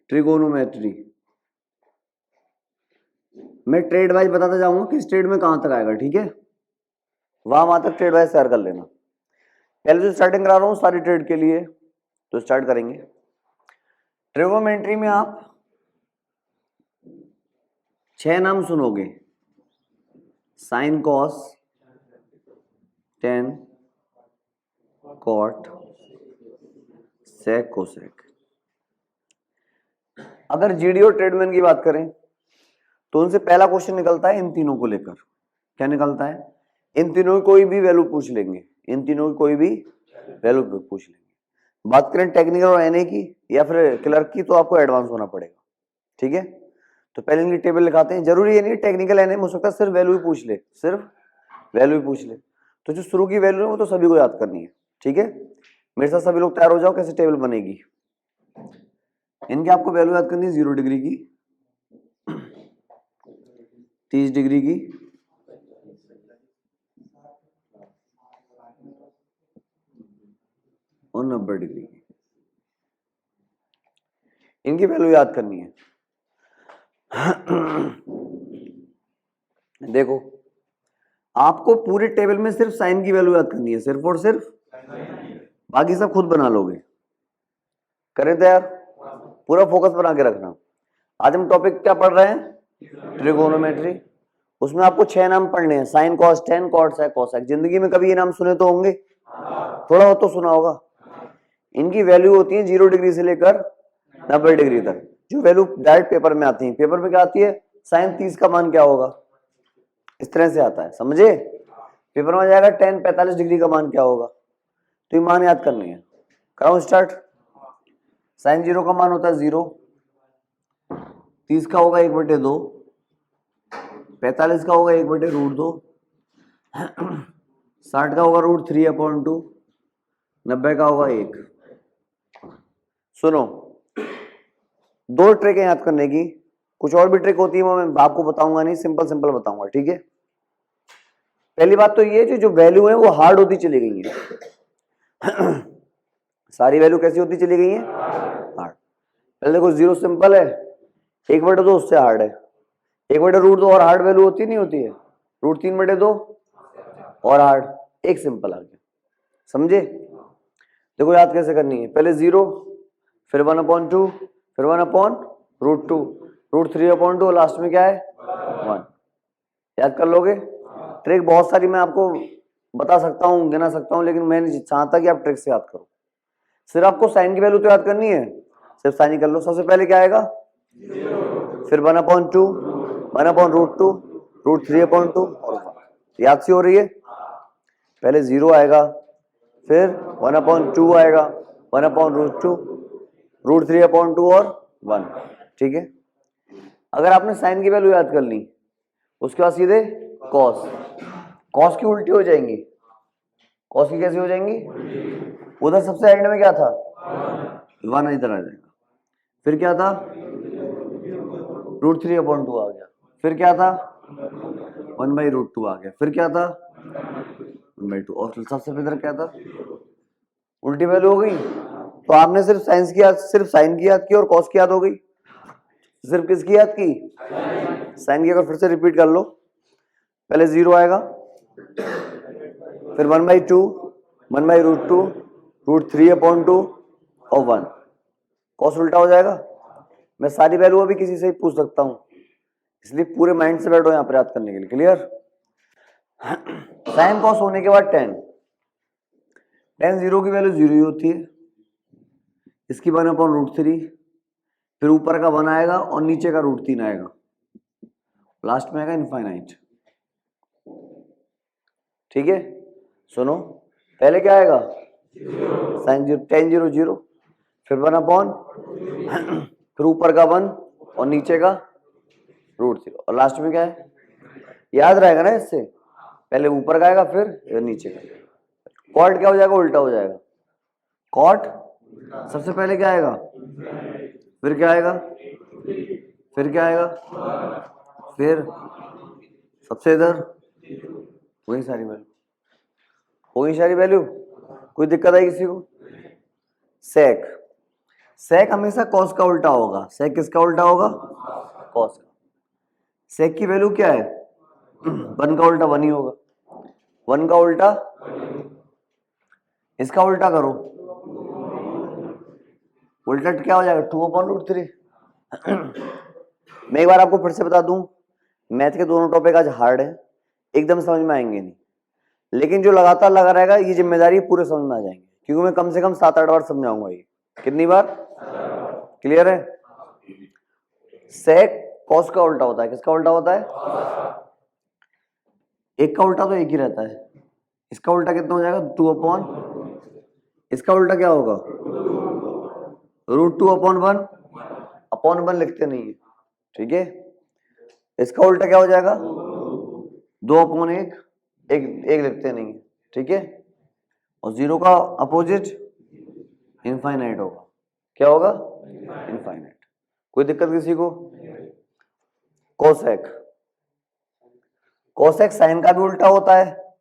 Trigonometry. मैं trade wise बताता जाऊंगा किस ट्रेड में कहां तक आएगा, ठीक है, वहां तक ट्रेड वाइज शेयर कर लेना। पहले जो स्टार्टिंग करा रहा हूं सारी ट्रेड के लिए, तो स्टार्ट करेंगे। ट्रिगोनोमेट्री में आप 6 नाम सुनोगे, sign, cos, tan, cot, sec, cosec. अगर जीडी और ट्रेडमैन की बात करें तो उनसे पहला क्वेश्चन निकलता है इन तीनों को लेकर। क्या निकलता है? इन तीनों की कोई भी वैल्यू पूछ लेंगे, इन तीनों की कोई भी वैल्यू पूछ लेंगे। बात करें टेक्निकल और एनए की या फिर क्लर्क की, तो आपको एडवांस होना पड़ेगा, ठीक है। तो पहले इनकी टेबल लिखाते हैं। जरूरी ये नहीं टेक्निकल एनए हो सकता है सिर्फ वैल्यू ही पूछ ले, सिर्फ वैल्यू ही पूछ ले। तो जो शुरू की वैल्यू है वो तो सभी को याद करनी है, ठीक है। मेरे साथ सभी लोग तैयार हो जाओ, कैसे टेबल बनेगी। इनकी आपको वैल्यू याद करनी है 0 डिग्री की, 30 डिग्री की, और 90 डिग्री की। इनकी वैल्यू याद करनी है। देखो आपको पूरे टेबल में सिर्फ साइन की वैल्यू याद करनी है, सिर्फ और सिर्फ, बाकी सब खुद बना लोगे। करें तैयार? पूरा फोकस बना के रखना। आज हम टॉपिक क्या पढ़ रहे हैं? ट्रिगोनोमेट्री। उसमें आपको 6 नाम पढ़ने हैं, sine, cos, tan, cot, sec, cosec. जिंदगी में कभी ये नाम सुने तो होंगे, थोड़ा बहुत तो सुना होगा। इनकी वैल्यू होती है 0 डिग्री से लेकर 90 डिग्री तक। जो वैल्यू डायरेक्ट पेपर में आती है, पेपर में क्या आती है, साइन 30 का मान क्या होगा, इस तरह से आता है, समझे। पेपर में जाएगा टेन 45 डिग्री का मान क्या होगा, तो ये मान याद करनी है। कराऊं स्टार्ट। साइन 0 का मान होता है 0, 30 का होगा 1/2, 45 का होगा 1/√2, 60 का होगा √3/2, 90 का होगा 1। सुनो, 2 ट्रिक है याद करने की, कुछ और भी ट्रिक होती है वो मैं आपको बताऊंगा नहीं, सिंपल सिंपल बताऊंगा, ठीक है। पहली बात तो ये जो वैल्यू है वो हार्ड होती चली गई है। सारी वैल्यू कैसी होती चली गई है? हार्ड। पहले देखो 0 सिंपल है, 1/2 उससे हार्ड है, 1/√2 और हार्ड वैल्यू होती नहीं होती है, √3/2 और हार्ड, एक सिंपल आ गया, समझे। देखो याद कैसे करनी है, पहले 0, फिर 1/2, फिर 1/√2, √3/2, लास्ट में क्या है 1। याद कर लोगे। ट्रिक बहुत सारी मैं आपको बता सकता हूँ, गिना सकता हूँ, लेकिन मैं नहीं चाहता कि आप ट्रिक से याद करो। सिर्फ आपको साइन की वैल्यू तो याद करनी है, सिर्फ साइन ही कर लो। सबसे पहले क्या आएगा, फिर 1/2, 1/√2, √3/2 और 1। याद सी हो रही है। पहले 0 आएगा, फिर 1/2 आएगा, 1/√2, √3/2 और 1, ठीक है। अगर आपने साइन की वैल्यू याद कर ली, उसके बाद सीधे कॉस, कॉस की उल्टी हो जाएंगी। कॉस की कैसी हो जाएंगी? उधर सबसे एंड में क्या था 1, इधर आ जाएगा। फिर क्या था √3/2 आ गया, फिर क्या था 1/√2 आ गया, फिर क्या था 1/2, और सबसे इधर क्या था, उल्टी वैल्यू हो गई। तो आपने सिर्फ साइंस की याद, सिर्फ साइन की याद की और कॉस की याद हो गई। सिर्फ किसकी याद की? साइन की। अगर फिर से रिपीट कर लो, पहले 0 आएगा, फिर 1/2, 1/√2, √3/2 और 1। कॉस उल्टा हो जाएगा। मैं सारी वैल्यू अभी किसी से ही पूछ सकता हूं, इसलिए पूरे माइंड से बैठो यहां पर याद करने के लिए, क्लियर। साइन कॉस होने के बाद टेन, 0 की वैल्यू 0 ही होती है, इसकी 1/√3, फिर ऊपर का 1 आएगा और नीचे का √3 आएगा, लास्ट में आएगा इनफाइनाइट, ठीक है। सुनो, पहले क्या आएगा साइन 0, टेन 0 0, फिर 1/, फिर ऊपर का 1 और नीचे का √0, और लास्ट में क्या है, याद रहेगा ना इससे, पहले ऊपर का आएगा फिर नीचे का। कॉट क्या हो जाएगा, उल्टा हो जाएगा। कॉट सबसे पहले क्या आएगा, फिर क्या आएगा, फिर क्या आएगा, फिर सबसे इधर वही सारी वैल्यू, वही सारी वैल्यू। कोई दिक्कत आई किसी को? सेक, सेक हमेशा कॉस का उल्टा होगा। सेक किसका उल्टा होगा? कॉस का। सेक की वैल्यू क्या है? 1 का उल्टा 1 ही होगा। 1 का उल्टा, इसका उल्टा करो, उल्टा क्या हो जाएगा? 2/√3। मैं एक बार आपको फिर से बता दूं, मैथ के दोनों टॉपिक आज हार्ड है, एकदम समझ में आएंगे नहीं, लेकिन जो लगातार लगा रहेगा ये जिम्मेदारी पूरे समझ में आ जाएंगे, क्योंकि मैं कम से कम 7-8 बार समझाऊंगा। ये कितनी बार? क्लियर है? सेक कॉस का उल्टा होता है। किसका उल्टा होता है? एक का उल्टा तो एक ही रहता है। इसका उल्टा कितना हो जाएगा? 2/, इसका उल्टा क्या होगा? √2/1। अपॉन 1 लिखते नहीं है, ठीक है। इसका उल्टा क्या हो जाएगा? 2/1, एक लिखते नहीं है, ठीक है। और 0 का अपोजिट इनफाइनाइट होगा। क्या होगा? इनफाइनाइट। कोई दिक्कत किसी को? कोसेक, कोसेक साइन का भी उल्टा होता है,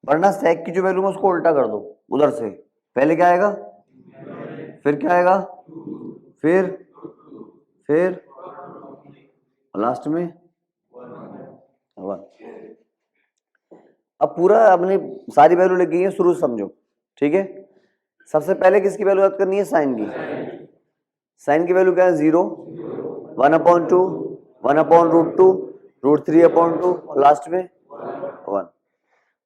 वरना सेक की जो वैल्यू है उसको उल्टा कर दो उधर से। पहले क्या आएगा? फिर क्या आएगा? फिर लास्ट में 1। अब पूरा अपनी सारी वैल्यू लिख गई है, शुरू से समझो, ठीक है। सबसे पहले किसकी वैल्यू याद करनी है? साइन की। साइन की वैल्यू क्या है? 0, 1/2, 1/√2, √3/2 और लास्ट में 1।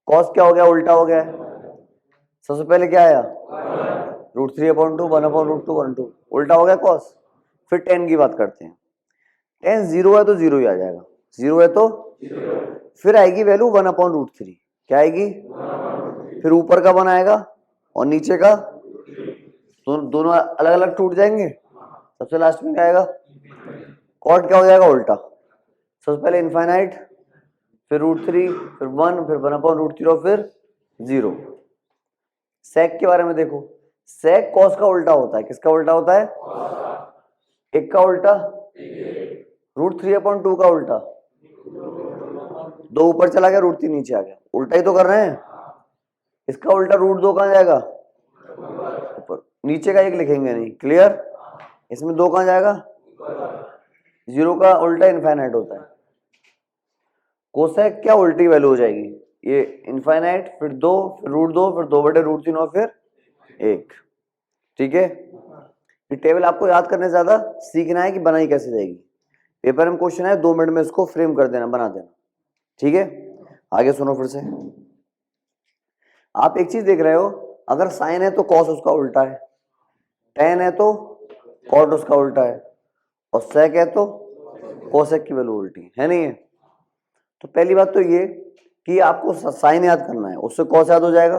कॉस क्या हो गया? उल्टा हो गया है। सबसे पहले क्या आया? √3/2, 1/√2, 1/2, उल्टा हो गया कॉस। फिर टेन की बात करते हैं। टेन 0 है तो 0 ही आ जाएगा। 0 है तो फिर आएगी वैल्यू 1/√3। क्या आएगी? फिर ऊपर का 1 आएगा और नीचे का दोनों अलग अलग टूट जाएंगे। सबसे लास्ट में क्या आएगा? कॉट क्या हो जाएगा? उल्टा। सबसे पहले इनफाइनाइट, फिर √3, फिर 1, फिर 1/√3 और फिर 0। सेक के बारे में देखो, सेक कॉस का उल्टा होता है। किसका उल्टा होता है? एक का उल्टा, √3/2 का उल्टा, 2 ऊपर चला गया, √3 नीचे आ गया, उल्टा ही तो कर रहे हैं। इसका उल्टा √2 कहां जाएगा? ऊपर। नीचे का एक लिखेंगे नहीं, क्लियर। इसमें 2 कहां जाएगा? 0 का उल्टा इनफाइनाइट होता है। कोसेक क्या उल्टी वैल्यू हो जाएगी? ये इनफाइनाइट, फिर 2, फिर √2, फिर 2/√3 और फिर 1, ठीक है। ये टेबल आपको याद करने से ज्यादा सीखना है कि बनाई कैसे जाएगी। पेपर में क्वेश्चन है, 2 मिनट में इसको फ्रेम कर देना, बना देना, ठीक है। आगे सुनो फिर से। आप एक चीज देख रहे हो, अगर साइन है तो कॉस उसका उल्टा है, टेन है तो कॉट उसका उल्टा है, और सेक है तो कोसेक की वैल्यू उल्टी है, नहीं है। तो पहली बात तो ये कि आपको साइन याद करना है, उससे कॉस याद हो जाएगा।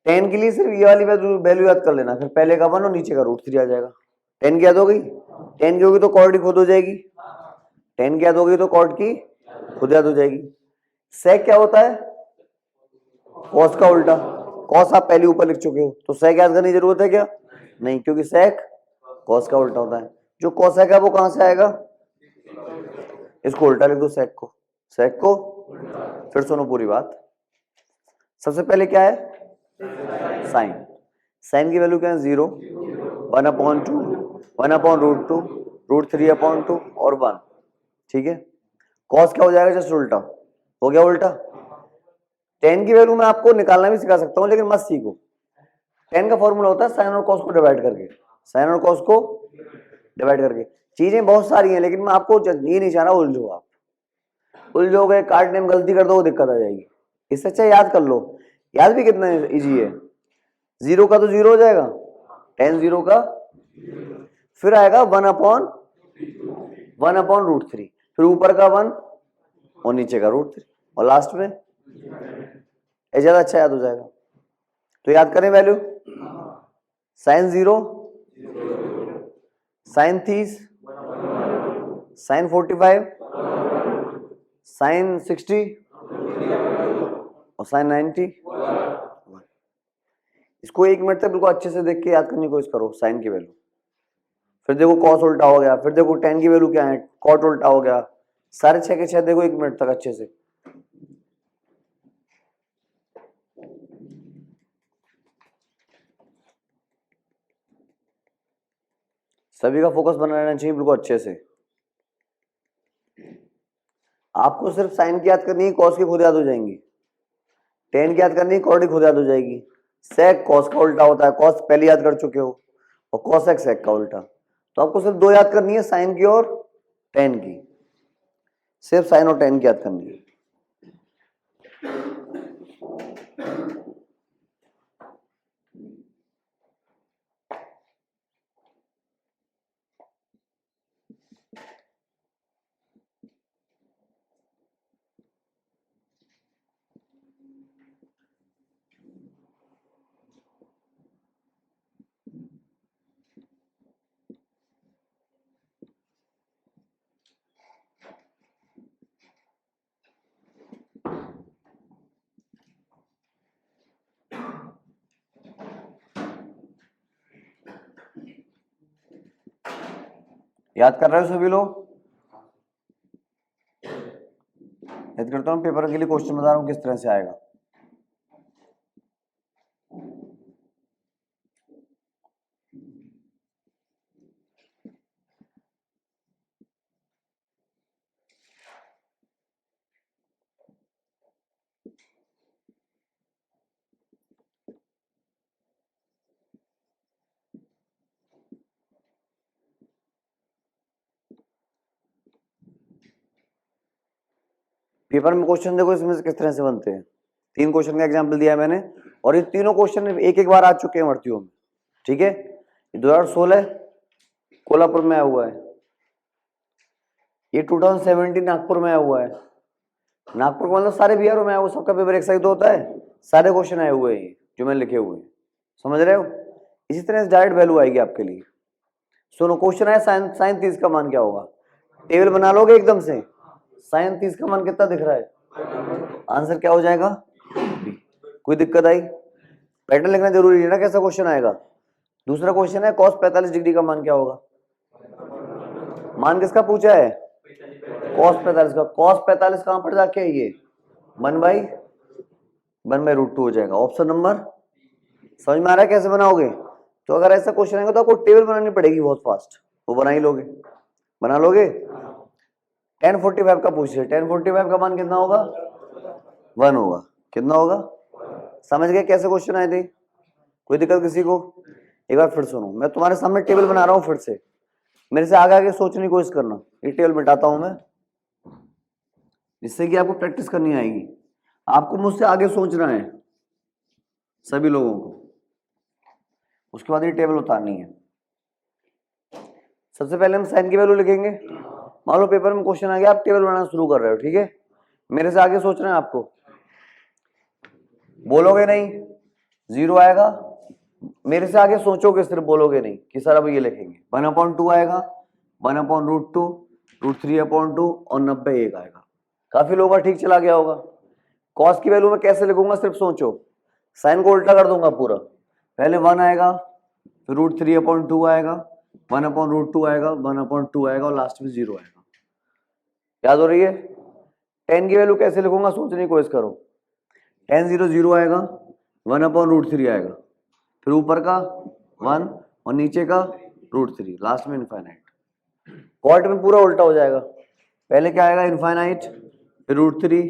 टेन के लिए सिर्फ ये वाली वैल्यू याद कर लेना, फिर पहले का 1 और नीचे का √3 आ जाएगा। टेन की याद हो गई? टेन की होगी तो कॉट की खुद हो जाएगी। टेन की याद हो गई तो कॉट की खुद याद हो जाएगी। सेक क्या होता है? कॉस का उल्टा। कॉस आप पहले ऊपर लिख चुके हो, तो सेक याद करने की जरूरत है क्या? नहीं, क्योंकि सेक कॉस का उल्टा होता है। जो कोसेक है वो कहां से आएगा? इसको उल्टा लिख दो, सेक को। सेक को फिर सुनो पूरी बात। सबसे पहले क्या है? साइन। साइन की वैल्यू क्या है? 0, 1/2, 1/√2, √3/2 और 1, ठीक है। कॉस क्या हो जाएगा? जस्ट उल्टा हो गया, उल्टा। टेन की वैल्यू मैं आपको निकालना भी सिखा सकता हूं, लेकिन मत सीखो। टेन का फॉर्मूला होता है साइन और कॉस को डिवाइड करके, साइन और कॉस को डिवाइड करके। चीजें बहुत सारी हैं, लेकिन मैं आपको ये नहीं चाह रहा उलझो। आप उलझोगे, काटने में गलती कर दो, दिक्कत आ जाएगी। इससे अच्छा याद कर लो। याद भी कितना इजी है। 0 का तो 0 हो जाएगा, टेन 0 का, फिर आएगा 1/√3, फिर ऊपर का 1 और नीचे का √3 और लास्ट में ये ज्यादा अच्छा याद हो जाएगा। तो याद करें value. Sine 0, sine 30, sine 45, sine 60 और साइन 90। इसको 1 मिनट तक बिल्कुल अच्छे से देख के याद करने की कोशिश करो, साइन की वैल्यू। फिर देखो कॉस उल्टा हो गया, फिर देखो टेन की वैल्यू क्या है, कॉट उल्टा हो गया। सारे 6 के 6 देखो 1 मिनट तक अच्छे से। सभी का फोकस बना रहना चाहिए बिल्कुल अच्छे से। आपको सिर्फ साइन की याद करनी है, कॉस की खुद याद हो जाएंगी। टेन की याद करनी है, कॉर्ड की खुद याद हो जाएगी। सेक कॉस का उल्टा होता है, कॉस पहले याद कर चुके हो, और कॉस एक्स सेक का उल्टा। तो आपको सिर्फ दो याद करनी है, साइन की और टेन की। सिर्फ साइन और टेन की याद करनी है। याद कर रहे हो सभी लोग? याद करता हूँ, पेपर के लिए क्वेश्चन बता रहा हूँ किस तरह से आएगा। पेपर में क्वेश्चन देखो इसमें से किस तरह से बनते हैं। 3 क्वेश्चन का एग्जाम्पल दिया है मैंने, और ये तीनों क्वेश्चन एक एक बार आ चुके हैं भर्तियों में। ठीक है, ये 2016 कोल्हापुर में आया हुआ है, ये 2017 नागपुर में आया हुआ है। नागपुर का मतलब सारे बिहारों में आया हुआ, सबका पेपर एक साइड होता है, सारे क्वेश्चन आए हुए हैं जो मैंने लिखे हुए हैं। समझ रहे हो? इसी तरह से डायरेक्ट वैल्यू आएगी आपके लिए। सुनो, क्वेश्चन है साइन 30 का मान क्या होगा? टेबल बना लोगे एकदम से। साइन 30 का मान कितना दिख रहा है? आंसर क्या हो जाएगा? बी। कोई दिक्कत आई? पैटर्न लिखना जरूरी है ना, कैसा क्वेश्चन आएगा। दूसरा क्वेश्चन है cos 45 डिग्री का मान क्या होगा? मान किसका पूछा है? cos 45 का। cos 45 कहां पर जाके है? ये 1/√2 हो जाएगा। Option number. समझ में आ रहा है कैसे बनाओगे? तो अगर ऐसा क्वेश्चन आएगा तो आपको टेबल बनानी पड़ेगी बहुत फास्ट, वो बना ही लोगे। बना लोगे? 1045 का पूछ रहे, 1045 का मान कितना होगा? 1 होगा। कितना होगा? समझ गए कैसे क्वेश्चन आए थे? कोई दिक्कत किसी को? एक बार फिर सुनो, मैं तुम्हारे सामने टेबल बना रहा हूं, फिर से मेरे से आगे आगे सोचने की कोशिश करना। ये टेबल मिटाता हूं मैं, जिससे कि आपको प्रैक्टिस करनी आएगी। आपको मुझसे आगे सोचना है सभी लोगों को, उसके बाद ये टेबल उतारनी है। सबसे पहले हम साइन की वैल्यू लिखेंगे। मान लो पेपर में क्वेश्चन आ गया, आप टेबल बनाना शुरू कर रहे हो, ठीक है? मेरे से आगे सोचना है आपको। बोलोगे नहीं, 0 आएगा। मेरे से आगे सोचोगे, सिर्फ बोलोगे नहीं कि सर अब ये लिखेंगे। 1/2 आएगा, 1/√2, √3/2 और 90 1 आएगा। काफी लोगों का ठीक चला गया होगा। कॉस की वैल्यू में कैसे लिखूंगा, सिर्फ सोचो। साइन को उल्टा कर दूंगा पूरा। पहले 1 आएगा, फिर √3/2 आएगा, 1/√2 आएगा, 1/2 आएगा और लास्ट में 0 आएगा। याद हो रही है? 10 की वैल्यू कैसे लिखूंगा, सोचने की कोशिश करो। 10 0 0 आएगा, 1/√3 आएगा, फिर ऊपर का 1 और नीचे का √3, लास्ट में इनफाइनाइट। कॉट में पूरा उल्टा हो जाएगा। पहले क्या आएगा? इनफाइनाइट, फिर √3,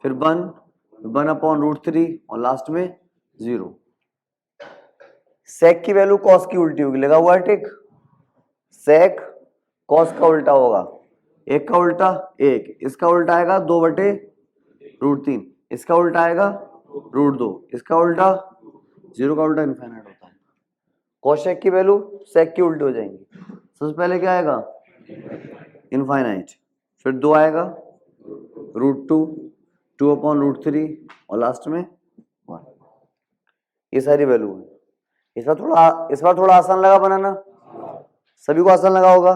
फिर 1/√3 और लास्ट में 0। सेक की वैल्यू कॉस की उल्टी होगी, लगा हुआ है टिक। सेक कॉस का उल्टा होगा, 1 का उल्टा 1, इसका उल्टा आएगा 2/√3, इसका उल्टा आएगा √2, इसका उल्टा 0 का उल्टा इनफाइनाइट होता है। कॉसेक की वैल्यू सेक की उल्टी हो जाएंगी। सबसे पहले क्या आएगा? इनफाइनाइट, फिर 2 आएगा, √2, 2/√3 और लास्ट में 1। ये सारी वैल्यू है। इस बार थोड़ा आसान लगा बनाना, सभी को आसान लगा होगा।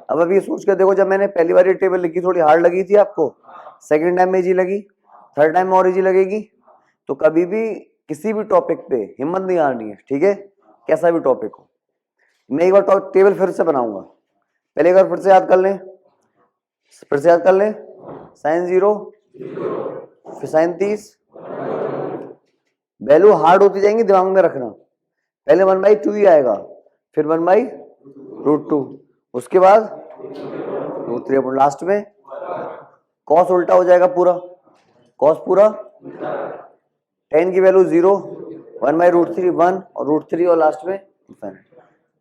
अब अभी सोच के देखो, जब मैंने पहली बार ये टेबल लिखी थोड़ी हार्ड लगी थी आपको, सेकंड टाइम में इजी लगी, थर्ड टाइम में और इजी लगेगी। तो कभी भी किसी भी टॉपिक पे हिम्मत नहीं हारनी है, ठीक है? कैसा भी टॉपिक हो। मैं एक बार टेबल फिर से बनाऊंगा, पहले एक बार फिर से याद कर लें, साइन 0, फिर साइन 30। वैल्यू हार्ड होती जाएंगी, दिमाग में रखना। पहले 1/2 ही आएगा, फिर 1/, √2, उसके बाद √3 अपॉन लास्ट में कॉस उल्टा हो जाएगा पूरा, कॉस पूरा, tan की वैल्यू 0, 1/√3 1 और √3 और लास्ट में इनफाइनाइट।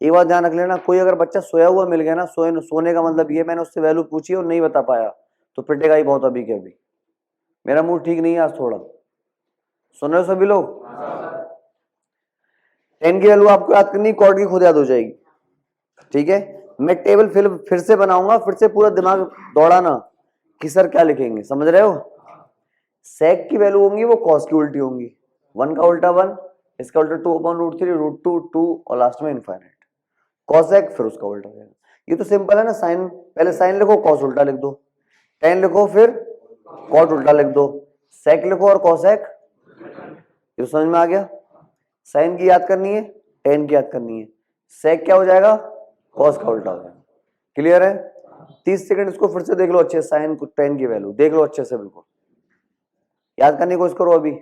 एक बात ध्यान रख लेना, कोई अगर बच्चा सोया हुआ मिल गया ना, सोने का मतलब ये मैंने उससे वैल्यू पूछी और नहीं बता पाया तो पिटेगा ही बहुत अभी के अभी। मेरा मूड ठीक नहीं है आज थोड़ा, सुन रहे हो सभी लोग? tan की वैल्यू आपको याद करनी, कॉट की खुद याद हो जाएगी, ठीक है। मैं टेबल फिर से बनाऊंगा, फिर से पूरा दिमाग दौड़ाना कि सर क्या लिखेंगे, समझ रहे हो? sec की वैल्यू होंगी वो cos की उल्टी होंगी, 1 का उल्टा 1, इसका उल्टा 2/√3, √2 2 और लास्ट में इनफाइनाइट। cosec फिर उसका उल्टा हो जाएगा। ये तो सिंपल है ना, साइन पहले साइन लिखो, cos उल्टा लिख दो, tan लिखो फिर cot उल्टा लिख दो, sec लिखो और cosec, ये समझ में आ गया? साइन की याद करनी है, tan की याद करनी है, sec क्या हो जाएगा, cos का उल्टा हो जाएगा। क्लियर है? 30 सेकंड इसको फिर से देख लो अच्छे, साइन को tan की वैल्यू देख लो अच्छे से, बिल्कुल याद करने की कोशिश करो अभी।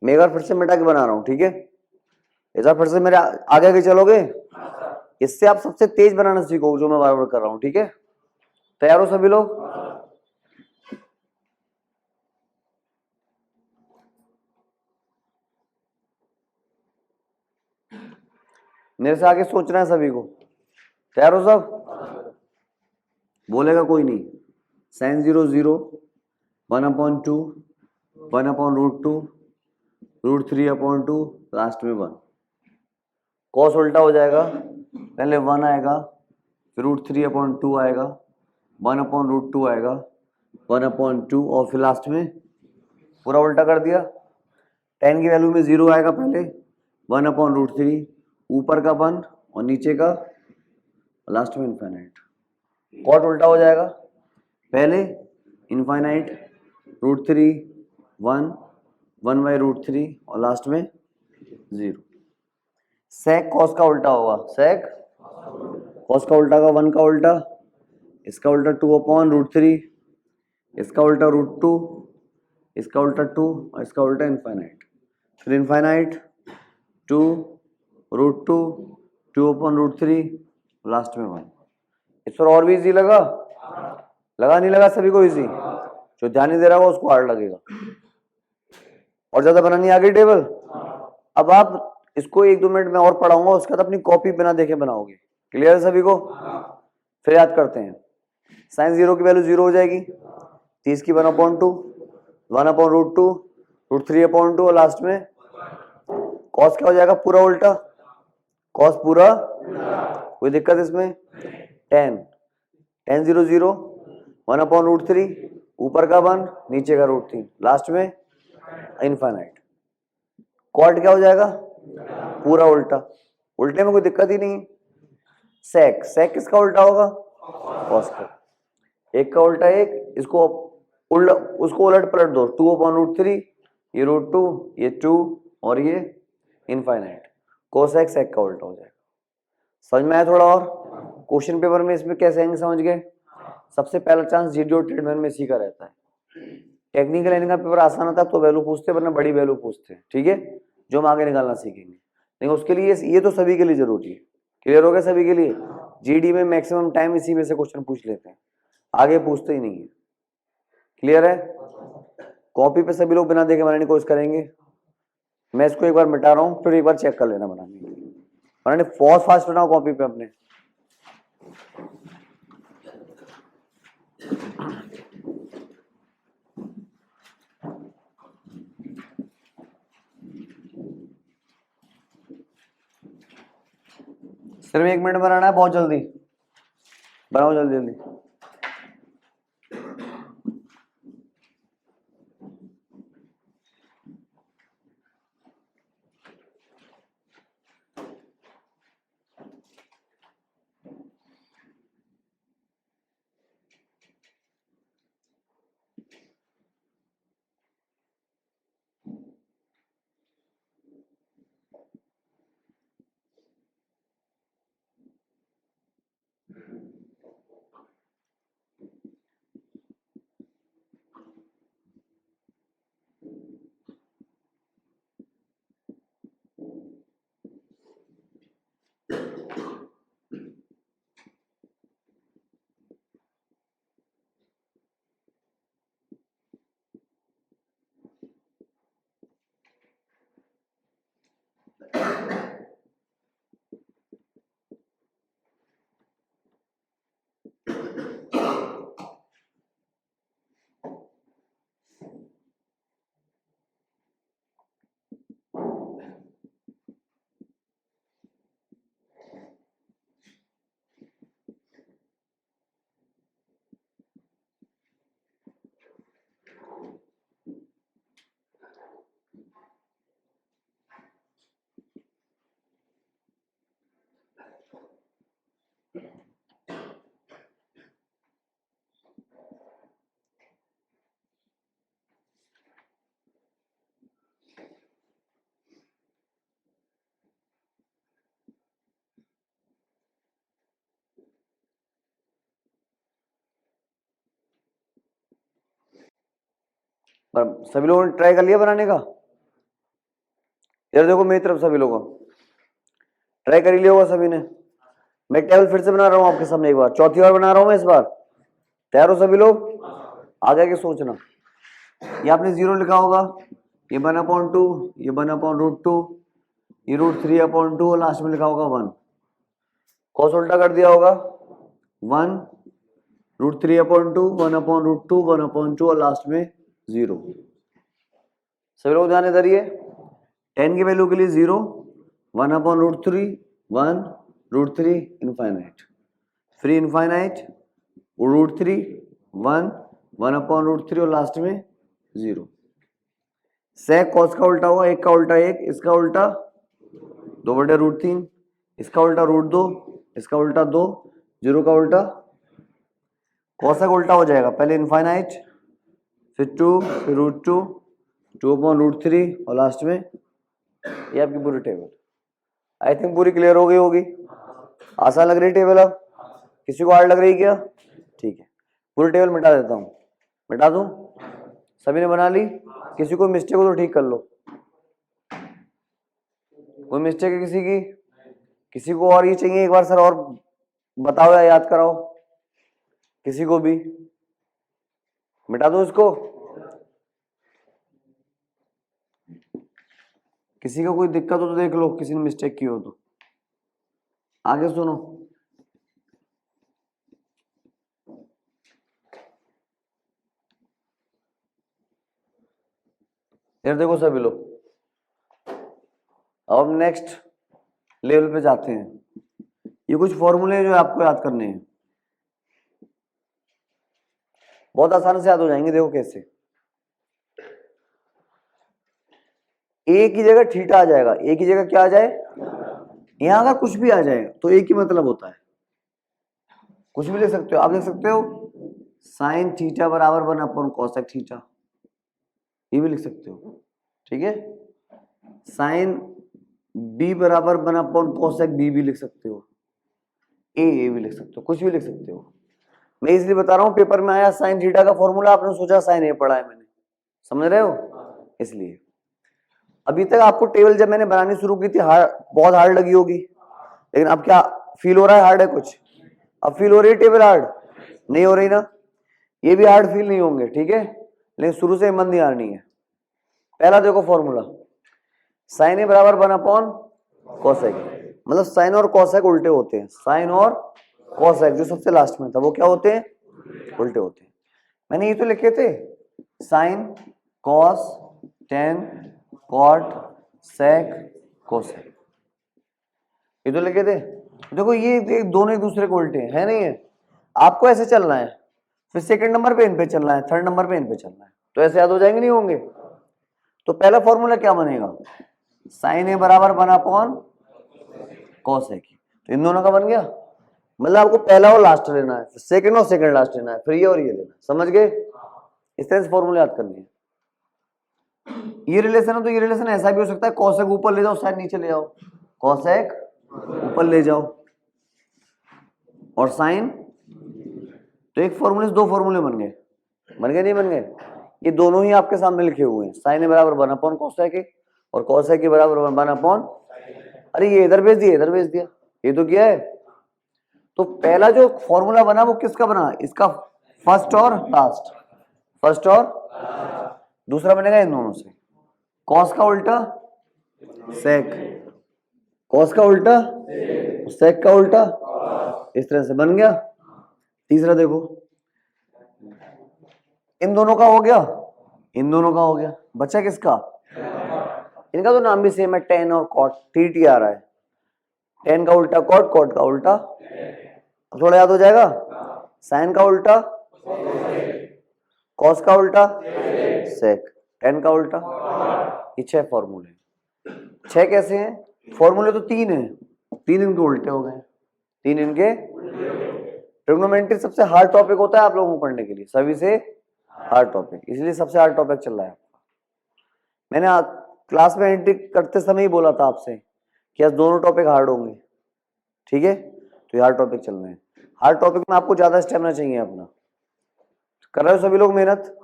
मैं एक बार फिर से मिटा के बना रहा हूं, ठीक है? इस बार फिर से मेरे आगे आगे चलोगे, इससे आप सबसे तेज बनाना सीखो जो मैं बार बार कर रहा हूं, ठीक है? तैयार हो सभी लोग? मेरे से आगे सोचना है सभी को, तैयार हो सब? बोलेगा कोई नहीं। sin 0 0, 1/2, 1/√2, √3/2, लास्ट में 1। cos उल्टा हो जाएगा, पहले 1 आएगा, फिर √3/2 आएगा, 1/√2 आएगा, 1/2 और फिर लास्ट में पूरा उल्टा कर दिया। tan की वैल्यू में 0 आएगा पहले, 1/√3, ऊपर का 1 और नीचे का लास्ट में इनफाइनाइट। cot उल्टा हो जाएगा, पहले इनफाइनाइट, √3 1, 1/√3 और लास्ट में 0। sec cos का उल्टा होगा, sec cos का उल्टा का 1 का उल्टा, इसका उल्टा 2/√3, इसका उल्टा √2, इसका उल्टा 2 और इसका उल्टा इनफाइनाइट, फिर इनफाइनाइट 2, √2, 2/√3, लास्ट में 1। इस पर और भी इजी लगा? लगा नहीं लगा सभी को इजी? जो ध्यान नहीं दे रहा होगा उसको हार्ड लगेगा। और ज्यादा बनानी आ गई टेबल? अब आप इसको 1-2 मिनट में और पढ़ाऊंगा, उसके बाद अपनी कॉपी बिना देखे बनाओगे। क्लियर है सभी को? फिर याद करते हैं। sin 0 की वैल्यू 0 हो जाएगी, 30 की 1/2, 1/√2, √3/2 और लास्ट में cos क्या हो जाएगा, पूरा उल्टा, cos पूरा, कोई दिक्कत इसमें? tan 0 0, 1/√3, ऊपर का 1 नीचे का √3, लास्ट में इनफाइनाइट। cot क्या हो जाएगा, पूरा उल्टा, उल्टे में कोई दिक्कत ही नहीं। sec किसका उल्टा होगा, cos का, एक का उल्टा एक, इसको उसको उलट पलट दो, 2/√3, ये √2, ये 2 और ये इनफाइनाइट, cosec sec का उल्टा हो जाएगा। समझ में आया थोड़ा? और क्वेश्चन पेपर में इसमें कैसे आएंगे, समझ गए? सबसे पहला चांस जीडी और ट्रीटमेंट में इसी का रहता है। टेक्निकल लाइन का पेपर आसान होता है तो वैल्यू पूछते, वरना बड़ी वैल्यू पूछते हैं, ठीक है, जो हम आगे निकालना सीखेंगे। लेकिन उसके लिए ये तो सभी के लिए जरूरी है। क्लियर हो गया सभी के लिए? जीडी में मैक्सिमम टाइम इसी में से क्वेश्चन पूछ लेते हैं, आगे पूछते ही नहीं है। क्लियर है? कॉपी पे सभी लोग बिना देखे बनाने की कोशिश करेंगे। मैं इसको एक बार मिटा रहा हूँ, फिर एक बार चेक कर लेना बनाने की, बनाने फास्ट बनाओ कॉपी पे अपने। सिर्फ 1 मिनट बनाना है, बहुत जल्दी बनाओ, जल्दी जल्दी। पर सभी लोगों ने ट्राई कर लिया बनाने का? यार देखो मेरी तरफ सभी लोगों ट्राई कर ही लिया होगा सभी ने। मैं टेबल फिर से बना रहा हूँ आपके सामने एक बार, चौथी बार बना रहा हूँ मैं इस बार। तैयार हो सभी लोग? आगे के सोचना। ये आपने 0 लिखा होगा, ये 1/2, ये 1/√2, ये √3/2 और लास्ट में लिखा होगा 1। कौन सा उल्टा कर दिया होगा? 1 √3/2, 1/√2, 1/2 और लास्ट में 0। सभी लोग ध्यान इधर ही है। 10 की वैल्यू के लिए 0, 1/√3, 1 √3 इनफाइनाइट, फ्री इनफाइनाइट, √3, 1 1/√3 और लास्ट में 0। sec cos का उल्टा हुआ, 1 का उल्टा 1, इसका उल्टा 2/√3, इसका उल्टा √2, इसका उल्टा 2, 0 का उल्टा cos का उल्टा हो जाएगा, पहले इनफाइनाइट, फिर 2, फिर √2, 2/√3 और लास्ट में ये आपकी पूरी टेबल। आई थिंक पूरी क्लियर हो गई होगी। आसान लग रही टेबल? अब किसी को हार्ड लग रही क्या? ठीक है, पूरी टेबल मिटा देता हूँ। मिटा दूं? सभी ने बना ली? किसी को मिस्टेक हो तो ठीक कर लो। कोई मिस्टेक है किसी की? किसी को और ये चाहिए एक बार सर और बताओ या याद कराओ? किसी को भी मिटा दो इसको? किसी का कोई दिक्कत हो तो देख लो, किसी ने मिस्टेक की हो तो। आगे सुनो, फिर देखो सभी लोग, अब नेक्स्ट लेवल पे जाते हैं। ये कुछ फॉर्मूले हैं जो आपको याद करने हैं, बहुत आसानी से याद हो जाएंगे। देखो कैसे, ए की जगह थीटा आ जाएगा। ए की जगह क्या आ जाए? यहां अगर कुछ भी आ जाए तो ए की मतलब होता है, कुछ भी लिख सकते हो। आप लिख सकते हो साइन थीटा बराबर 1/cosec थीटा, ये भी लिख सकते हो, ठीक है। साइन बी बराबर 1/cosec बी भी लिख सकते हो, ए भी लिख सकते हो, कुछ भी लिख सकते हो। मैं इसलिए बता रहा हूं, पेपर में आया साइन थीटा का फॉर्मूला, आपने सोचा साइन ए पढ़ा है मैंने, समझ रहे हो? इसलिए अभी तक आपको टेबल जब मैंने बनानी शुरू की थी बहुत हार्ड लगी होगी, लेकिन अब क्या फील हो रहा है हार्ड है कुछ? अब फील हो रही है टेबल हार्ड? नहीं हो रही ना? ये भी हार्ड फील नहीं होंगे, ठीक है, लेकिन शुरू से हिम्मत नहीं हारनी है। पहला देखो फॉर्मूला, साइन ए बराबर 1/cosec, मतलब साइन और कॉसेक उल्टे होते हैं। साइन और कॉसेक जो सबसे लास्ट में था वो क्या होते हैं? उल्टे होते हैं। मैंने ये तो लिखे थे sine cos tan cot sec cosec, ये तो लिखे थे। देखो ये दोनों एक दूसरे को उल्टे हैं, है नहीं है? आपको ऐसे चलना है, फिर सेकंड नंबर पे इन पे चलना है, थर्ड नंबर पे इन पे चलना है, तो ऐसे याद हो जाएंगे नहीं होंगे? तो पहला फॉर्मूला क्या बनेगा? साइन ए बराबर 1/cosec, तो इन दोनों का बन गया। मतलब आपको पहला और लास्ट लेना है, फिर सेकंड और सेकंड लास्ट लेना है, फिर ये और ये लेना है, समझ गए? इस तरह से फॉर्मूला याद करनी है। ये रिलेशन है तो ये रिलेशन ऐसा भी हो सकता है, कॉसेक ऊपर ले जाओ साइन नीचे ले जाओ, कॉसेक ऊपर ले जाओ, और साइन, तो एक फॉर्मूले से दो फॉर्मूले बन गए, बन गए नहीं बन गए? ये दोनों ही आपके सामने लिखे हुए हैं, साइन ए बराबर 1 अपॉन कोसेक ए और कोसेक ए बराबर 1 अपॉन, अरे ये इधर भेज दिया, इधर भेज दिया, ये तो क्या है? तो पहला जो फॉर्मूला बना वो किसका बना? इसका फर्स्ट और लास्ट, फर्स्ट और दूसरा बनेगा इन दोनों से, कॉस का उल्टा सेक, कॉस का उल्टा सेक का उल्टा, इस तरह से बन गया। तीसरा देखो, इन दोनों का हो गया, इन दोनों का हो गया, बचा किसका? इनका तो नाम भी सेम है, टेन और कॉट, टी आ रहा है, टेन का उल्टा कॉट, कॉट का उल्टा, थोड़ा याद हो जाएगा, साइन का उल्टा कॉस का उल्टा सेक, टेन का उल्टा, ये 6 फॉर्मूले। 6 कैसे हैं? फॉर्मूले तो 3 हैं, 3 इनके उल्टे हो गए, 3 इनके। ट्रिग्नोमेट्री सबसे हार्ड टॉपिक होता है आप लोगों को पढ़ने के लिए, सभी से हार्ड टॉपिक, इसलिए सबसे हार्ड टॉपिक चल रहा है। मैंने क्लास में एंट्री करते समय ही बोला था आपसे कि आज दोनों टॉपिक हार्ड होंगे, ठीक है? तो ये हार्ड टॉपिक चल रहे हैं, हार्ड टॉपिक में आपको ज्यादा स्टेमिना चाहिए अपना, कर रहे हो सभी लोग मेहनत?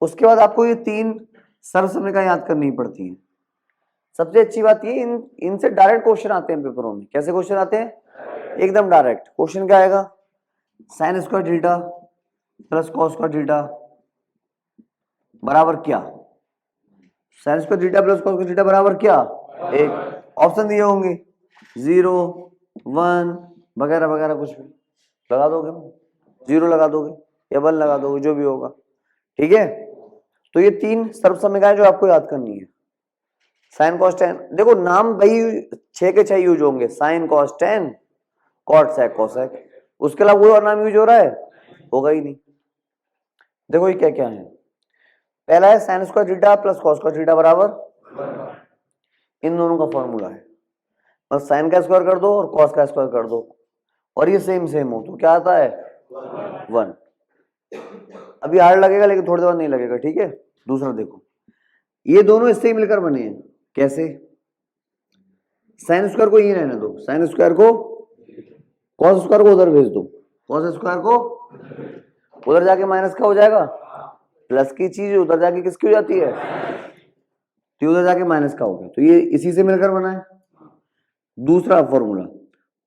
उसके बाद आपको ये 3 सर्व समीकरण याद करनी पड़ती है। सबसे अच्छी बात ये इनसे डायरेक्ट क्वेश्चन आते हैं पेपरों में। कैसे क्वेश्चन आते हैं? एकदम डायरेक्ट। क्वेश्चन क्या आएगा? Sign square theta plus cos square theta बराबर क्या? Sign square theta plus cos square theta बराबर क्या? एक ऑप्शन दिए होंगे 0 1 वगैरह वगैरह, कुछ भी लगा दोगे, 0 लगा दोगे या 1 लगा दोगे, जो भी होगा, ठीक है? तो ये 3 सर्व समीकरण जो आपको याद करनी है। साइन कॉस टेन, देखो नाम भाई 6 के 6 यूज होंगे, sine cos tan cot sec cosec, उसके अलावा कोई और नाम यूज हो रहा है? होगा ही नहीं। देखो ये क्या क्या है, पहला है sine square theta plus cos square theta बराबर, इन दोनों का फॉर्मूला है, बस साइन का स्क्वायर कर दो और कॉस का स्क्वायर कर दो और ये सेम सेम हो तो क्या आता है? 1। अभी हार्ड लगेगा लेकिन थोड़ी देर नहीं लगेगा, ठीक है? दूसरा देखो, ये दोनों इससे ही मिलकर बने हैं। कैसे? साइन स्क्वायर को यहीं रहने दो, साइन स्क्वायर को कॉस स्क्वायर को उधर भेज दो, कॉस स्क्वायर को उधर जाके माइनस का हो जाएगा, प्लस की चीज उधर जाके किसकी हो जाती है? तो उधर जाके माइनस का हो गया, तो ये इसी से मिलकर बना है। दूसरा फॉर्मूला,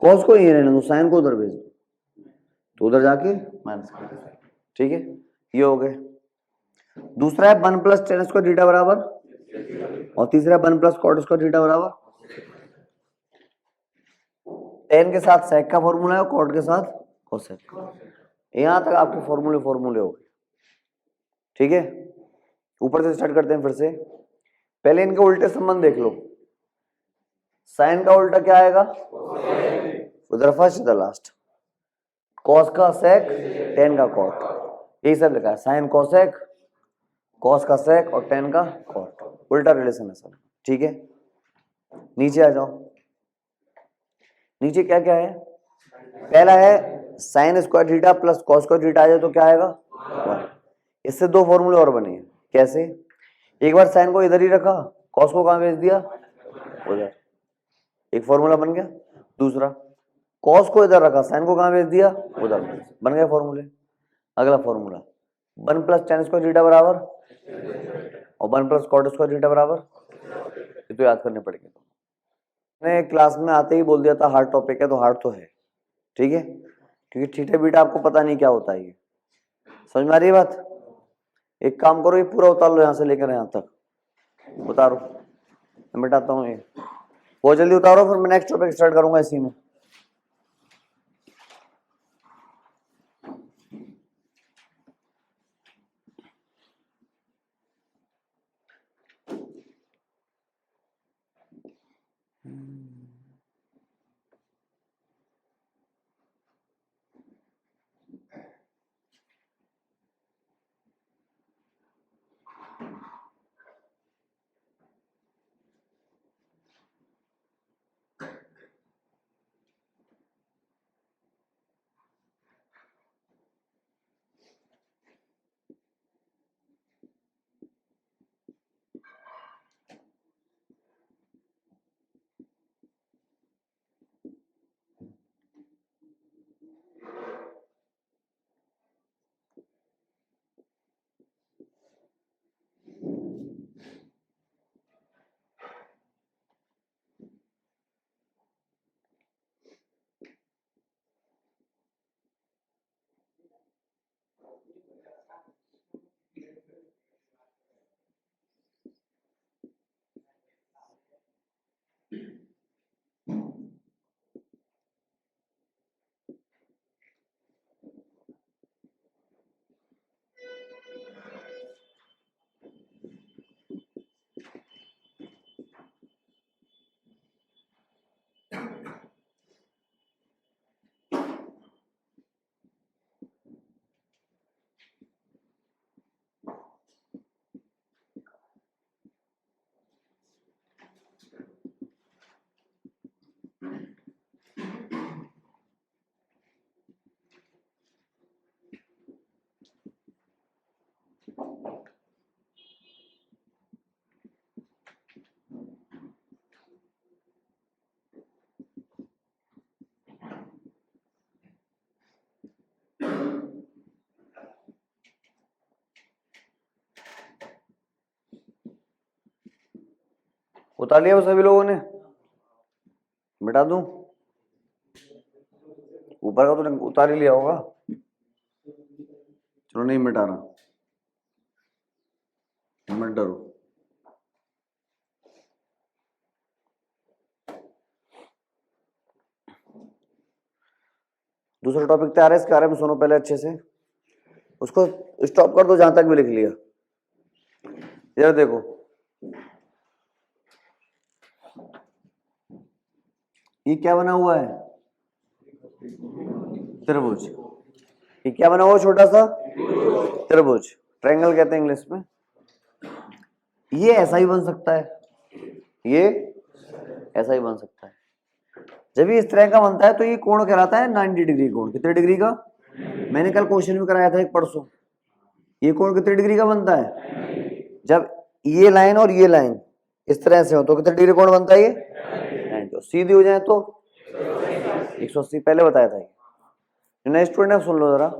कॉस को यहीं रहने दो, साइन को उधर भेज दो, तो उधर जाके माइनस का, ठीक है? ये हो गए। दूसरा है 1 प्लस टेन स्क्वायर थीटा बराबर, और तीसरा 1 प्लस कॉट स्क्वायर थीटा बराबर, टेन के साथ सेक का फॉर्मूला है और कॉट के साथ कोसेक। यहां तक आपके फॉर्मूले हो गए, ठीक है? ऊपर से स्टार्ट करते हैं फिर से। पहले इनके उल्टे संबंध देख लो, साइन का उल्टा क्या आएगा? उधर फर्स्ट इधर लास्ट, कॉस का सेक टेन का कॉट, यही सब लिखा है, साइन कोसेक, कॉस का सेक और टेन का कॉट, उल्टा रिलेशन है सब, ठीक है? नीचे आ जाओ, नीचे क्या क्या है? पहला है sine square theta plus cos square theta आ जाए तो क्या आएगा? 1। इससे 2 फॉर्मूले और बने हैं। कैसे? एक बार साइन को इधर ही रखा, कॉस को कहां भेज दिया? उधर, एक फॉर्मूला बन गया। दूसरा, कॉस को इधर रखा, साइन को कहां भेज दिया? उधर, बन गए फॉर्मूले। अगला formula 1 plus ten square theta बराबर और 1 प्लस कॉट स्क्वायर थीटा बराबर, ये तो याद करने पड़ेंगे। मैंने क्लास में आते ही बोल दिया था हार्ड टॉपिक है, तो हार्ड तो है, ठीक है? क्योंकि थीटा बीटा आपको पता नहीं क्या होता है, ये समझ में आ रही है बात? एक काम करो, ये पूरा उतार लो, यहां से लेकर यहां तक उतारो, मैं मिटाता हूँ ये, बहुत जल्दी उतारो, फिर मैं नेक्स्ट टॉपिक स्टार्ट करूंगा इसी में। उतार लिया वो सभी लोगों ने? मिटा दूं? ऊपर का तो उतार ही लिया होगा। चलो नहीं मिटा रहा, मत डरो। दूसरा टॉपिक तैयार है, इसके बारे में सुनो पहले अच्छे से। उसको स्टॉप कर दो जहां तक भी लिख लिया। यार देखो, ये क्या बना हुआ है? त्रिभुज। ये क्या बना हुआ छोटा सा? त्रिभुज, ट्रायंगल कहते हैं इंग्लिश में। ये ऐसा ही बन सकता है, ये ऐसा ही बन सकता है। जब ये इस तरह का बनता है तो ये कोण कहलाता है 90 डिग्री कोण। कितने डिग्री का? मैंने कल क्वेश्चन भी कराया था एक परसों। ये कोण कितने डिग्री का बनता है? जब ये लाइन और ये लाइन इस तरह से हो तो कितने डिग्री कोण बनता है? ये 90। सीधी हो जाए तो 180, पहले बताया था। नए स्टूडेंट सुन लो जरा,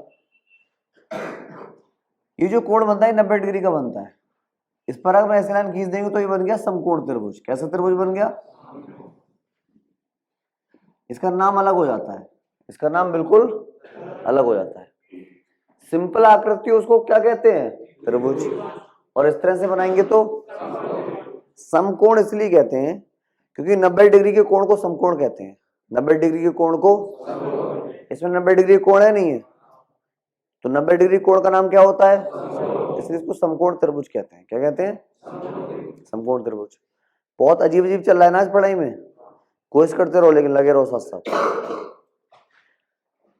ये जो कोण बनता है 90 डिग्री का बनता है। इस पर अगर ऐसे लाइन खींच देंगे तो ये बन गया समकोण त्रिभुज। कैसा त्रिभुज बन गया? इसका नाम अलग हो जाता है, इसका नाम बिल्कुल अलग हो जाता है। सिंपल आकृति उसको क्या कहते हैं? त्रिभुज। और इस तरह से बनाएंगे तो समकोण इसलिए कहते हैं क्योंकि 90 डिग्री के कोण को समकोण कहते हैं। 90 डिग्री के कोण को, इसमें 90 डिग्री कोण है नहीं है, तो 90 डिग्री कोण का नाम क्या होता है? इसलिए इसको समकोण त्रिभुज कहते हैं। क्या कहते हैं? समकोण त्रिभुज। बहुत अजीब अजीब चल रहा है ना आज पढ़ाई में, कोशिश करते रहो लेकिन लगे रहो साथ साथ।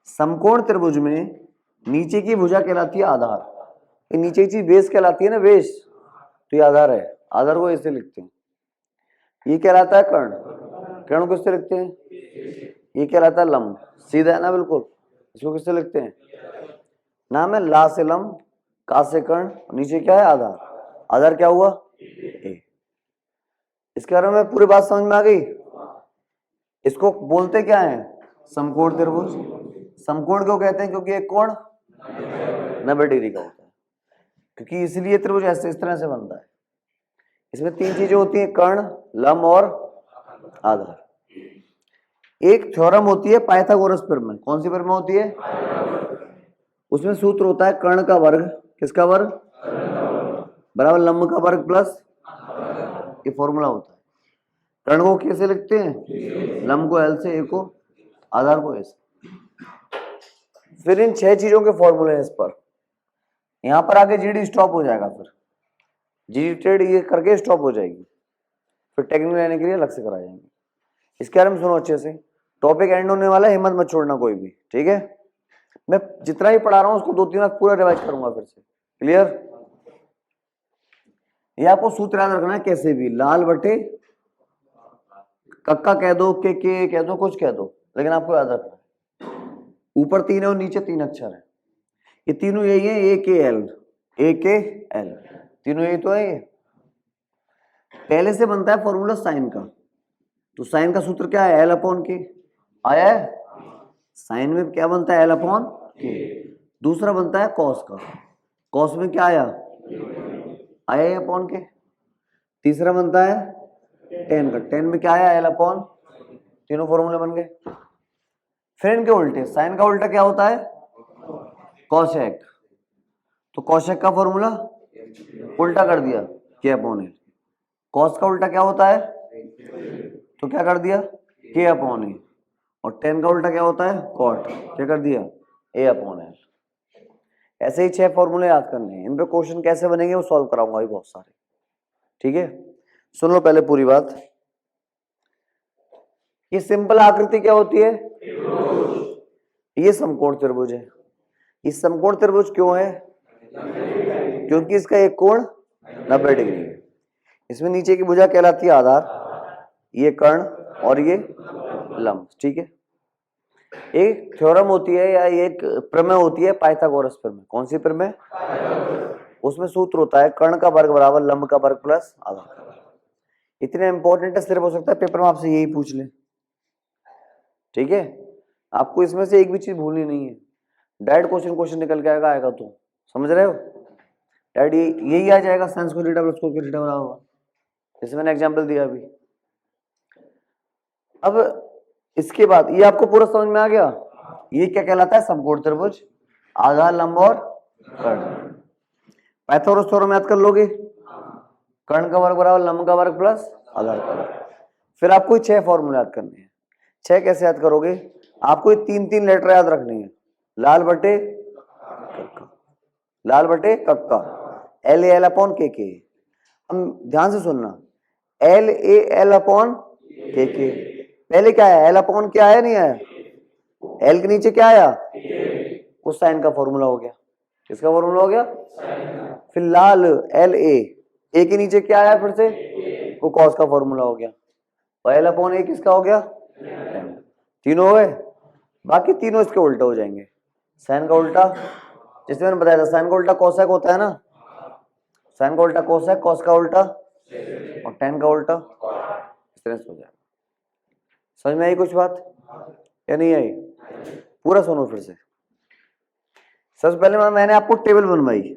समकोण त्रिभुज में नीचे की भुजा कहलाती है आधार। ये नीचे की चीज बेस कहलाती है ना, बेस, तो ये आधार है। आधार को ऐसे लिखते हैं। ये कहलाता है कर्ण, कर्ण को किससे लिखते हैं? ये कहलाता है लंब, सीधा है ना बिल्कुल। इसको किससे लिखते हैं? नाम है ला से लंब, का से कर्ण, नीचे क्या है? आधार। आधार क्या हुआ? ए। इसके बारे में पूरी बात समझ में आ गई? इसको बोलते क्या है? समकोण त्रिभुज। समकोण क्यों कहते हैं? क्योंकि एक कोण 90 डिग्री का होता है। क्योंकि इसलिए त्रिभुज ऐसे इस तरह से बनता है। इसमें तीन चीजें होती हैं, कर्ण, लंब और आधार। एक थ्योरम होती है पाइथागोरस प्रमेय। कौन सी प्रमेय होती है? उसमें सूत्र होता है कर्ण का वर्ग, किसका वर्ग? बराबर लंब का वर्ग प्लस, ये फॉर्मूला होता है। कर्ण को कैसे लिखते हैं? लंब को एल से, ए को, आधार को ए से। फिर इन 6 चीजों के फॉर्मूले हैं इस पर। यहां पर आके जीडी स्टॉप हो जाएगा, फिर जीडी ट्रेड ये करके स्टॉप हो जाएगी, फिर टेक्निकल लेने के लिए अलग से करा जाएंगे। इसके बारे में सुनो अच्छे से। टॉपिक एंड होने वाला है, हिम्मत मत छोड़ना कोई भी, ठीक है? मैं जितना भी पढ़ा रहा हूं उसको 2-3 बार पूरा रिवाइज करूंगा फिर से। क्लियर? ये आपको सूत्र याद रखना है कैसे भी, लाल बटे कक्का कह दो, के कह दो, कुछ कह दो, लेकिन आपको याद रखना है ऊपर 3 है और नीचे 3 अक्षर है। ये तीनों यही है, ए के एल, ए के एल, तीनों यही तो है। ये पहले से बनता है फॉर्मूला साइन का, तो साइन का सूत्र क्या है? एल अपॉन के। आया है? साइन में क्या बनता है? एल अपॉन के। दूसरा बनता है कॉस का, कॉस में क्या आया? आया अपॉन के। तीसरा बनता है टेन का, टेन में क्या आया? L upon. तीनों फॉर्मूले बन गए। फिर इनके उल्टे, साइन का उल्टा क्या होता है? कॉशेक, तो कॉशेक का फॉर्मूला उल्टा कर दिया, के अपॉन ए। कॉस का उल्टा क्या होता है? तो क्या कर दिया? के अपॉन ए। और टेन का उल्टा क्या होता है? कॉट, क्या कर दिया? ए अपॉन एल। ऐसे ही 6 फॉर्मूले याद करने हैं। इन पे क्वेश्चन कैसे बनेंगे वो सॉल्व कराऊंगा अभी बहुत सारे, ठीक है? सुन लो पहले पूरी बात। ये सिंपल आकृति क्या होती है? ये समकोण त्रिभुज है। ये समकोण त्रिभुज क्यों है? क्योंकि इसका एक कोण 90 डिग्री है। इसमें नीचे की भुजा कहलाती है आधार, ये कर्ण और ये लंब, ठीक है? एक थ्योरम होती है या एक प्रमेय होती है पाइथागोरस प्रमेय। कौन सी प्रमेय? उसमें सूत्र होता है कर्ण का वर्ग बराबर लंब का वर्ग प्लस आधार का वर्ग। इतने इंपॉर्टेंट है, सिर्फ हो सकता है पेपर में आपसे यही पूछ ले, ठीक है? आपको इसमें से एक भी चीज भूलनी नहीं है। डायरेक्ट क्वेश्चन निकल के आएगा तो समझ रहे हो? डायरेक्ट यही आ जाएगा, साइंस को थीटा प्लस कोस थीटा बराबर, जैसे मैंने एग्जांपल दिया अभी। अब इसके बाद ये आपको पूरा समझ में आ गया, ये क्या कहलाता है, समकोण त्रिभुज, आधार, लंब और कर्ण। पाइथागोरस थ्योरम याद कर लोगे, कर्ण का वर्ग बराबर लंब का वर्ग प्लस आधार का वर्ग। फिर आपको 6 फॉर्मूला याद करने हैं। 6 कैसे याद करोगे, आपको ये 3-3 लेटर याद रखने हैं, लाल बटे कक्का, लाल बटे कक्का, एल ए एल अपॉन के के। हम ध्यान से सुनना, एल ए एल अपॉन के। पहले क्या है, एल अपॉन क्या आया, नहीं आया, एल के नीचे क्या आया, उस साइन का फॉर्मूला हो गया, किसका फॉर्मूला हो गया, फिर लाल एल ए के नीचे क्या आया, फिर से वो कॉस का फॉर्मूला हो गया, और एल अपॉन ए किसका हो गया, तीनों हो गए। बाकी तीनों इसके उल्टा हो जाएंगे, साइन का उल्टा, जैसे मैंने बताया था साइन का उल्टा कोसेक होता है ना, साइन का उल्टा कोसेक, कॉस का उल्टा और टेन का उल्टा, इस तरह से हो जाएगा। समझ में आई कुछ बात या नहीं आई, पूरा सुनो फिर से। सबसे पहले मैंने आपको टेबल बनवाई,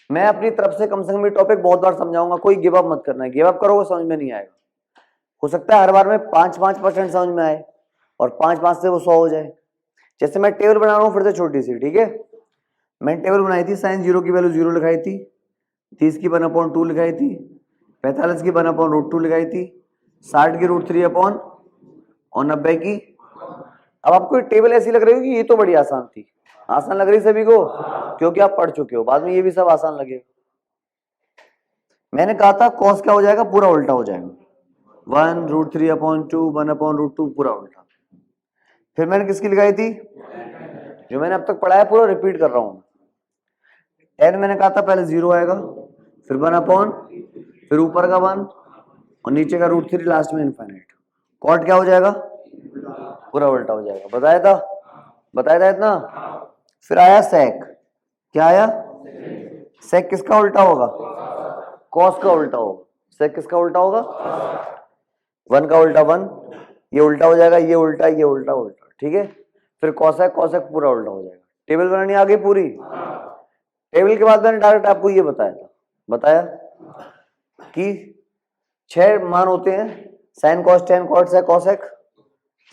मैं अपनी तरफ से कम ये टॉपिक बहुत बार समझाऊंगा, कोई गिव अप मत करना है, गिव अप करोगे समझ में नहीं आएगा। हो सकता है हर बार में 5% समझ में आए और 5 से वो 100 हो जाए। जैसे मैं टेबल बना रहा हूँ फिर से छोटी सी, ठीक है, मैंने टेबल बनाई थी, साइन 0 की वैल्यू 0 लिखाई थी, 30 की 1/2 लिखाई थी, 45 की 1/√2 लिखाई थी, 60 की √3 अपॉन और 90 की। अब आपको टेबल ऐसी लग रही होगी, ये तो बड़ी आसान थी, आसान लग रही सभी को क्योंकि आप पढ़ चुके हो, बाद में ये भी सब आसान लगेगा। मैंने कहा था कॉस क्या हो जाएगा, पूरा उल्टा हो जाएगा, 1√3/2 1/√2 पूरा उल्टा। फिर मैंने किसकी लिखाई थी, जो मैंने अब तक पढ़ाया पूरा रिपीट कर रहा हूं। टेन मैंने कहा था पहले 0 आएगा, फिर 1/, फिर ऊपर का 1 और नीचे का √3, लास्ट में इनफाइनाइट। कॉट क्या हो जाएगा, पूरा उल्टा हो जाएगा, बताया था इतना। फिर आया सेक, क्या आया, सेक किसका उल्टा होगा, कॉस का उल्टा होगा, सेक किसका उल्टा होगा, 1 का उल्टा 1, ये उल्टा हो जाएगा, ये उल्टा, ये उल्टा उल्टा, ठीक है। फिर कॉसेक पूरा उल्टा हो जाएगा। टेबल बनानी आ गई पूरी। टेबल के बाद मैंने डायरेक्ट आपको ये बताया कि 6 मान होते हैं, sine cos tan cot sec cosec.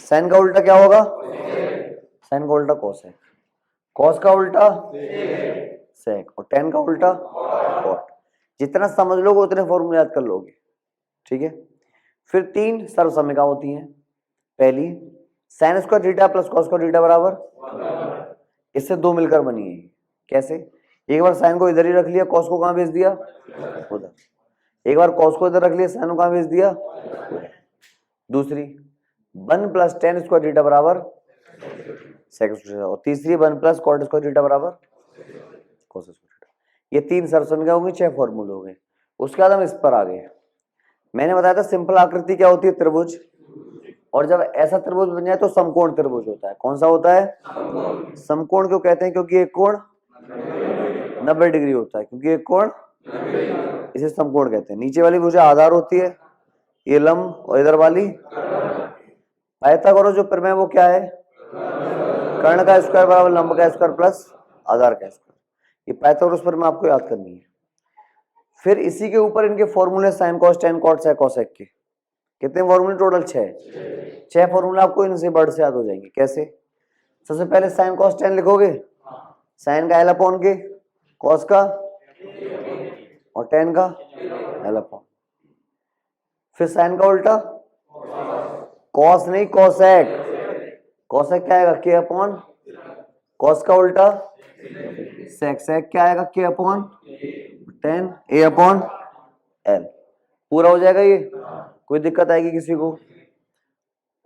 Sine का उल्टा क्या होगा, साइन का उल्टा कॉसेक, कॉस का उल्टा सेक और टेन का उल्टा कॉट। जितना समझ लोगे उतने फॉर्मूले याद कर लोगे, ठीक है। फिर 3 सर्वसमिका होती हैं। पहली sign square theta plus cos square theta बराबर, इससे 2 मिलकर बनी है। कैसे, एक बार साइन को इधर ही रख लिया, कॉस को कहां भेज दिया, उधर। एक बार कॉस को इधर रख लिया, साइन को कहां भेज दिया। दूसरी 1 + tan स्क्वायर थीटा बराबर सेक स्क्वायर, और तीसरी 1 + cot स्क्वायर थीटा बराबर cos स्क्वायर थीटा। ये 3 सर्वसमिका होंगी, 6 फॉर्मूले हो गए। उसके बाद हम इस पर आ गए। मैंने बताया था सिंपल आकृति क्या होती है, त्रिभुज, और जब ऐसा त्रिभुज बन जाए तो समकोण त्रिभुज होता है। कौन सा होता है, समकोण क्यों कहते हैं, क्योंकि एक कोण 90 डिग्री होता है, क्योंकि एक कोण, इसे समकोण कहते हैं। नीचे वाली भुजा आधार होती है, ये लंब, और इधर वाली पाइथागोरस जो प्रमेय वो क्या है, कर्ण का स्क्वायर बराबर लंब का स्क्वायर प्लस आधार का स्क्वायर। ये पाइथागोरस प्रमेय आपको याद करनी है। फिर इसी के ऊपर इनके फॉर्मूले sine cos tan cot sec cosec के। कितने फॉर्मूले टोटल, 6 फॉर्मूले आपको इनसे वर्ड से याद हो जाएंगे। कैसे, सबसे पहले साइन कॉस टेन लिखोगे, साइन का एल अपॉन के, कॉस का और टेन का एल अपॉन। फिर साइन का उल्टा, कॉस नहीं कोसेक, कोसेक क्या आएगा, के अपॉन, कॉस का उल्टा सेक, सेक क्या आएगा, के अपॉन टेन, ए अपॉन एल। पूरा हो जाएगा ये, कोई दिक्कत आएगी किसी को।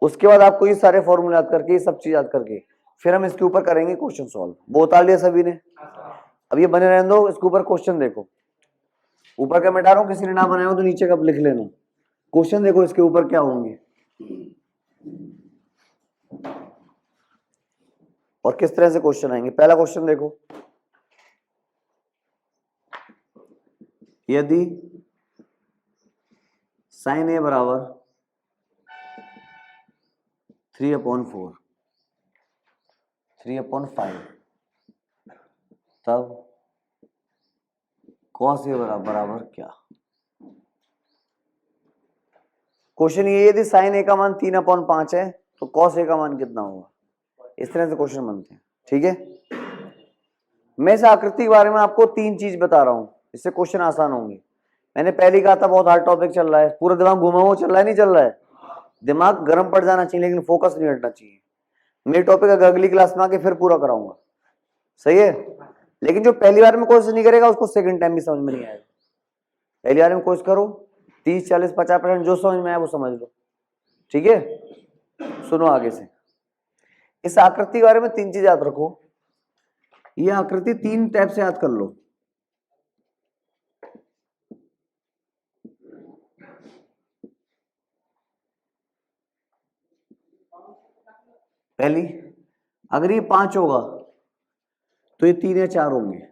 उसके बाद आपको ये सारे फॉर्मूले याद करके, ये सब चीज याद करके, फिर हम इसके ऊपर करेंगे क्वेश्चन सॉल्व। वो उतार लिया सभी ने, अब ये बने रहने दो, इसके ऊपर क्वेश्चन देखो। ऊपर का मिटा रहा हूं, किसी ने ना बनाया हो तो नीचे का लिख लेना। क्वेश्चन देखो इसके ऊपर क्या होंगे और किस तरह से क्वेश्चन आएंगे। पहला क्वेश्चन देखो, यदि साइन ए बराबर 3/4 3/5, तब कॉस ए बराबर क्या। क्वेश्चन ये यदि साइन ए का मान 3/5 है तो कॉस ए का मान कितना होगा, इस तरह से क्वेश्चन बनते हैं। ठीक है, मैं इस आकृति के बारे में आपको 3 चीज बता रहा हूं, इससे क्वेश्चन आसान होंगे। मैंने पहले ही कहा था बहुत हार्ड टॉपिक चल रहा है, पूरा दिमाग घुमा हुआ चल रहा है, नहीं चल रहा है, दिमाग गर्म पड़ जाना चाहिए लेकिन फोकस नहीं हटना चाहिए। मेरे टॉपिक अगली क्लास में आके फिर पूरा कराऊंगा, सही है। लेकिन जो पहली बार में कोशिश नहीं करेगा उसको सेकंड टाइम भी समझ में नहीं आएगा। पहली बार में कोशिश करो, 30, 40, 50% जो समझ में आया वो समझ लो। ठीक है, सुनो आगे से। इस आकृति के बारे में 3 चीज याद रखो। ये आकृति 3 टाइप से याद कर लो। पहली, अगर ये 5 होगा तो ये 3 या 4 होंगे।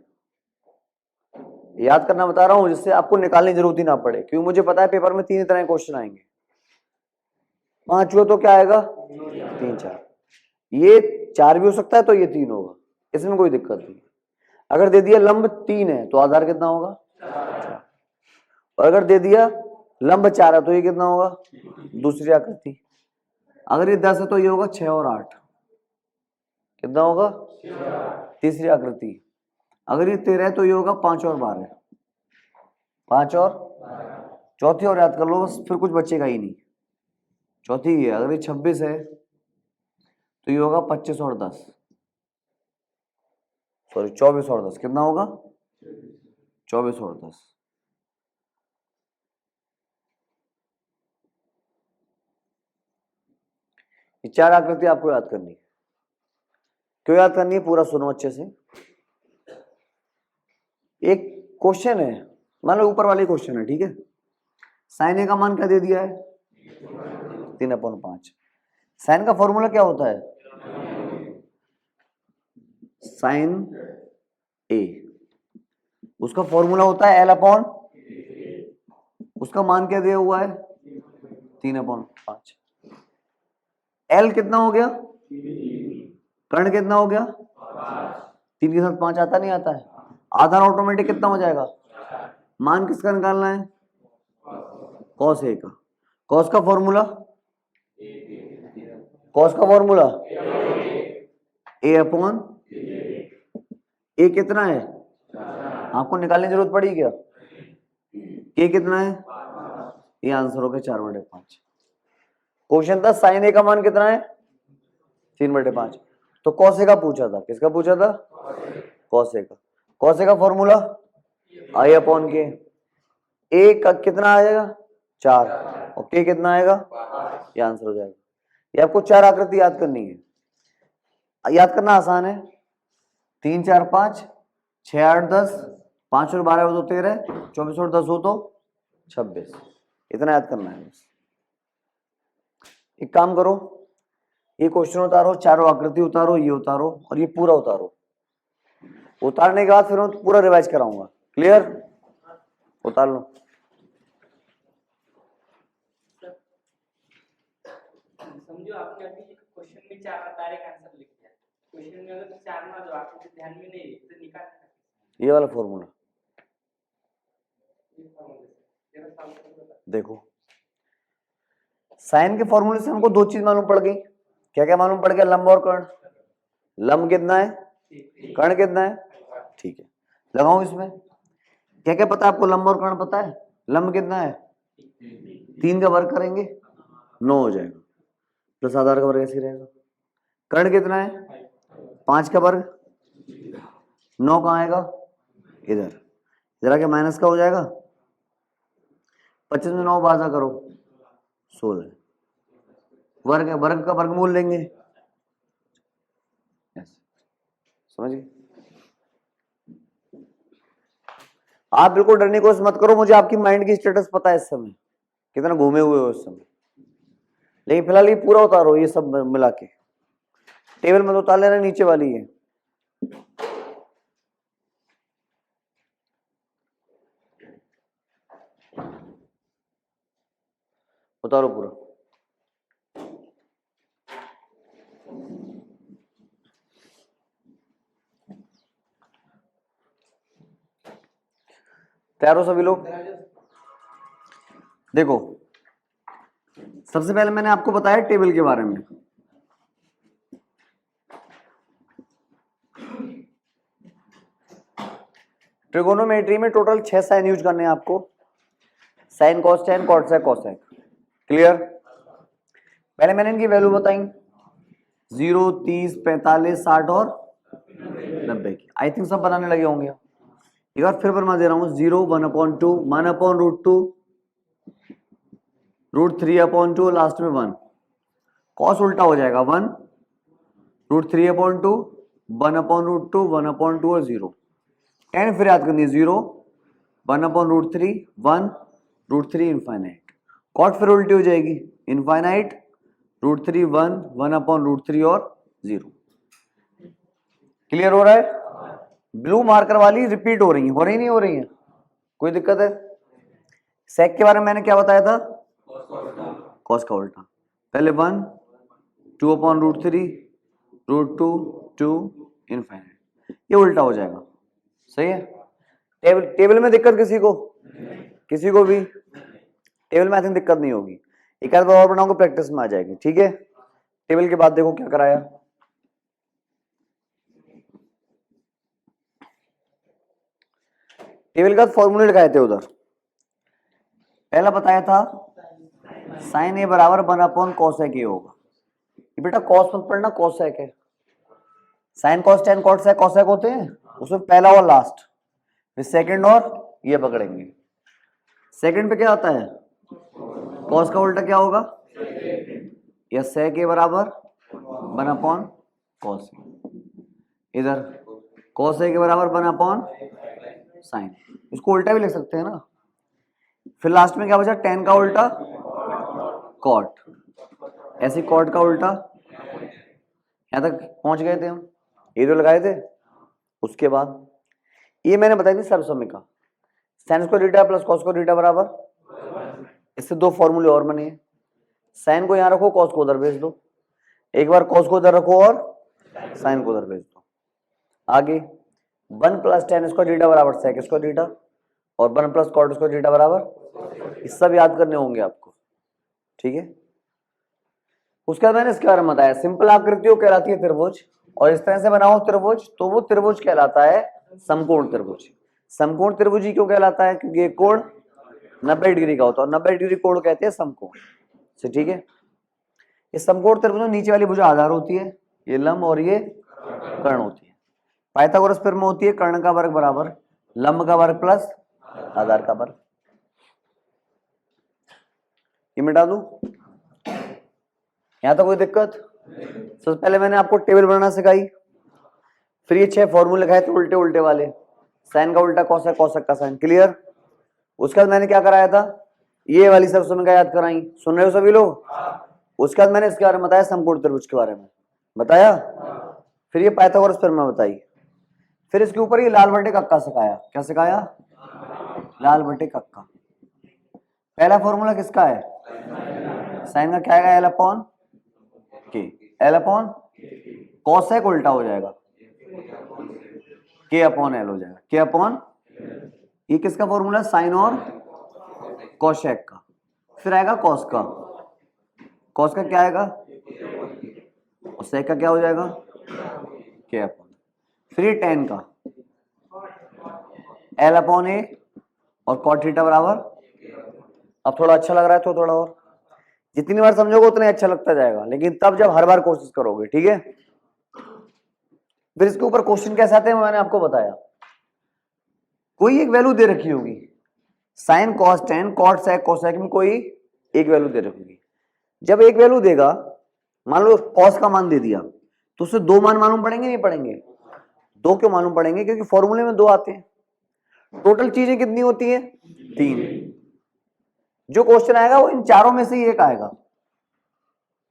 याद करना बता रहा हूं जिससे आपको निकालने की जरूरत ही ना पड़े, क्योंकि मुझे पता है पेपर में 3 तरह के क्वेश्चन आएंगे। 5 हुआ तो क्या आएगा, 3, 4। ये 4 भी हो सकता है तो ये 3 होगा, इसमें कोई दिक्कत नहीं। अगर दे दिया लंब 3 है तो आधार कितना होगा, 4। और अगर दे दिया लंब 4 है तो ये कितना होगा, दूसरी आकृति। अगर ये 10 है तो ये होगा 6 और 8, कितना होगा, तीसरी आकृति। अगर ये 13 है तो ये होगा 5 और 12, 5 और चौथी। और याद कर लो बस, फिर कुछ बचेगा ही नहीं। चौथी है, अगर ये 26 है तो ये होगा 25 और 10, सॉरी 24 और 10, कितना होगा, 24 और 10। ये 4 आकृति आपको याद करनी है। क्यों याद करनी है, पूरा सुनो अच्छे से। एक क्वेश्चन है, मान लो ऊपर वाले क्वेश्चन है, ठीक है। साइन ए का मान क्या दे दिया है, 3/5। साइन का फॉर्मूला क्या होता है, साइन ए, उसका फॉर्मूला होता है L/, उसका मान क्या दिया हुआ है, 3/5। L कितना हो गया, कर्ण कितना हो गया, 3 के साथ 5 आता नहीं आता है, आधार ऑटोमेटिक कितना हो जाएगा। मान किसका निकालना है, कॉस ए का। कॉस का फॉर्मूला, कॉस का फॉर्मूला A/, ए कितना है, आपको निकालने की जरूरत पड़ी क्या, ए कितना है, ये आंसर हो गया 4/5। क्वेश्चन था साइन ए का मान कितना है, 3/5। तो कॉस ए का पूछा था, किसका पूछा था, कॉस ए का। कॉस ए का फॉर्मूला I/K। ए का कितना आएगा, 4, और के कितना आएगा, ये आंसर हो जाएगा। ये आपको 4 आकृति याद करनी है। याद करना आसान है, 3, 4, 5, 6, 8, 10, 5 और 12 हो तो 13, 24 और 10 हो तो 26, इतना याद करना है बस। एक काम करो, ये क्वेश्चन उतारो, चारों आकृति उतारो, ये उतारो और ये पूरा उतारो। उतारने के बाद फिर मैं पूरा रिवाइज कराऊंगा। क्लियर, उतार लो। समझो आपने अभी क्वेश्चन में 4 डायरेक्ट आंसर लिख दिया, क्वेश्चन में अगर 4 ना जो आपको ध्यान में नहीं तो निकाल ये वाला फॉर्मूला देखो, साइन के फॉर्मूले से हमको 2 चीज मालूम पड़ गई। क्या क्या मालूम पड़ गया, लंब और कर्ण। लंब कितना है, कर्ण कितना है, ठीक है, लगाओ इसमें। क्या क्या पता है आपको, लंब और कर्ण पता है। लंब कितना है, 3 का वर्ग करेंगे 9 हो जाएगा, प्लस आधार का वर्ग ऐसे रहेगा। कर्ण कितना है, 5 का वर्ग, 9 कहाँ आएगा, इधर, इधर आके माइनस का हो जाएगा, 25 में 9 बाजा करो 16, वर्ग है, वर्ग का वर्गमूल लेंगे। समझ गए आप, बिल्कुल डरने की कोशिश मत करो, मुझे आपकी माइंड की स्टेटस पता है इस समय, कितना घूमे हुए हो इस समय। लेकिन फिलहाल ये पूरा उतारो, ये सब मिला के टेबल में उतार लेना, नीचे वाली है। उतारो पूरा। तैयार हो सभी लोग। देखो सबसे पहले मैंने आपको बताया टेबल के बारे में। ट्रिगोनोमेट्री में टोटल 6 साइन यूज करने हैं आपको, sine cos tan cot sec cosec. Clear? पहले मैंने इनकी वैल्यू बताई 0, 30, 45, 60 और 90 की। आई थिंक सब बनाने लगे होंगे। एक बार फिर बना दे रहा हूं, 0, 1/2, 1/√2, √3/2, लास्ट में 1। कॉस उल्टा हो जाएगा, 1, √3/2, 1/√2, 1/2 और 0। टेन फिर याद करनी है, 0, 1/√3, 1, √3 इनफाइनाइट। कॉट फिर उल्टी हो जाएगी, इनफाइनाइट, √3, 1, 1/√3 और 0। क्लियर हो रहा है? ब्लू मार्कर वाली रिपीट हो रही है नहीं हो रही है? कोई दिक्कत है? सेक के बारे में मैंने क्या बताया था? कॉस का उल्टा। पहले 1, 2/√3, √2, 2 इनफाइनाइट। ये उल्टा हो जाएगा। सही है? टेबल में दिक्कत किसी को? किसी को भी टेबल में आई थिंक दिक्कत नहीं होगी। एक आध बार और बनाऊंगा, प्रैक्टिस में आ जाएगी। ठीक है? टेबल के बाद देखो क्या कराया। टेबल का फॉर्मूले लगाए थे उधर। पहला बताया था साइन ए बराबर 1/cos ए होगा। ये बेटा कॉस मत पढ़ना, कॉसेक है। Sine cos tan cot sec cosec होते हैं, उसमें पहला और लास्ट, फिर सेकंड और ये पकड़ेंगे। सेकंड पे क्या आता है? कॉस का उल्टा क्या होगा? या सेक ए बराबर 1/cos। इधर कॉस ए के बराबर 1/sin। इसको उल्टा भी लिख सकते हैं ना। फिर लास्ट में क्या बचा? टेन का उल्टा कॉट, ऐसे कॉट का उल्टा। यहां तक पहुंच गए थे हम, ये तो लगाए थे। उसके बाद ये मैंने बताई थी सर्वसमिका, sine square theta plus cos square theta बराबर। इससे दो फॉर्मूले और बने हैं। साइन को यहां रखो, कॉस को उधर भेज दो। एक बार कॉस को उधर रखो और साइन को उधर भेज दो। आगे 1 + tan स्क्वायर थीटा बराबर सेक स्क्वायर थीटा और 1 + cot स्क्वायर थीटा बराबर। ये सब याद करने होंगे आपको। ठीक है? उसके बाद मैंने इसके बारे में बताया, सिंपल आकृतियों कहलाती है त्रिभुज, और इस तरह से बनाओ त्रिभुज तो वो त्रिभुज कहलाता है समकोण त्रिभुज। समकोण त्रिभुज ही क्यों कहलाता है? क्योंकि एक कोण 90 डिग्री का होता है और 90 डिग्री कोण कहते हैं समकोण से। ठीक है? इस समकोण त्रिभुज में नीचे वाली भुजा आधार होती है, ये लंब और ये कर्ण होती है। पाइथागोरस थ्योरम में होती है कर्ण का वर्ग बराबर लंब का वर्ग प्लस आधार का वर्ग। ये मिटा दूं? यहां तो कोई दिक्कत? सबसे पहले मैंने आपको टेबल बनाना सिखाई, फिर ये 6 फॉर्मूले लिखाए थे उल्टे उल्टे वाले, साइन का उल्टा कॉसेक, कॉसेक का साइन। क्लियर? उसके बाद मैंने क्या कराया था? ये वाली सब समझ याद कराई। सुन रहे हो सभी लोग? उसके बाद मैंने इसके बारे में बताया, समकोण त्रिभुज के बारे में बताया। फिर ये पाइथागोरस थ्योरम बताई। फिर इसके ऊपर ये लाल बटे कक्का सिखाया। क्या सिखाया? लाल बटे कक्का। पहला फॉर्मूला किसका है? साइन का क्या है? L/K। L/, कॉसेक उल्टा हो जाएगा, K/L हो जाएगा। K/, ये किसका फॉर्मूला? साइन और कॉसेक का। फिर आएगा कॉस का। कॉस का क्या आएगा? और सेक का क्या हो जाएगा? K/। फिर ये टेन का L/A और cot थीटा बराबर। अब थोड़ा अच्छा लग रहा है तो थोड़ा और, जितनी बार समझोगे उतना अच्छा लगता जाएगा, लेकिन तब जब हर बार कोशिश करोगे। ठीक है? फिर इसके ऊपर क्वेश्चन कैसे आते हैं मैंने आपको बताया। कोई एक वैल्यू दे रखी होगी, sine cos tan cot sec cosec में कोई एक वैल्यू दे रखी होगी। जब एक वैल्यू देगा, मान लो कॉस का मान दे दिया, तो उससे दो मान मालूम पड़ेंगे नहीं पड़ेंगे? दो क्यों मालूम पड़ेंगे? क्योंकि फॉर्मूले में दो आते हैं। टोटल चीजें कितनी होती है? 3। जो क्वेश्चन आएगा वो इन चारों में से ही एक आएगा,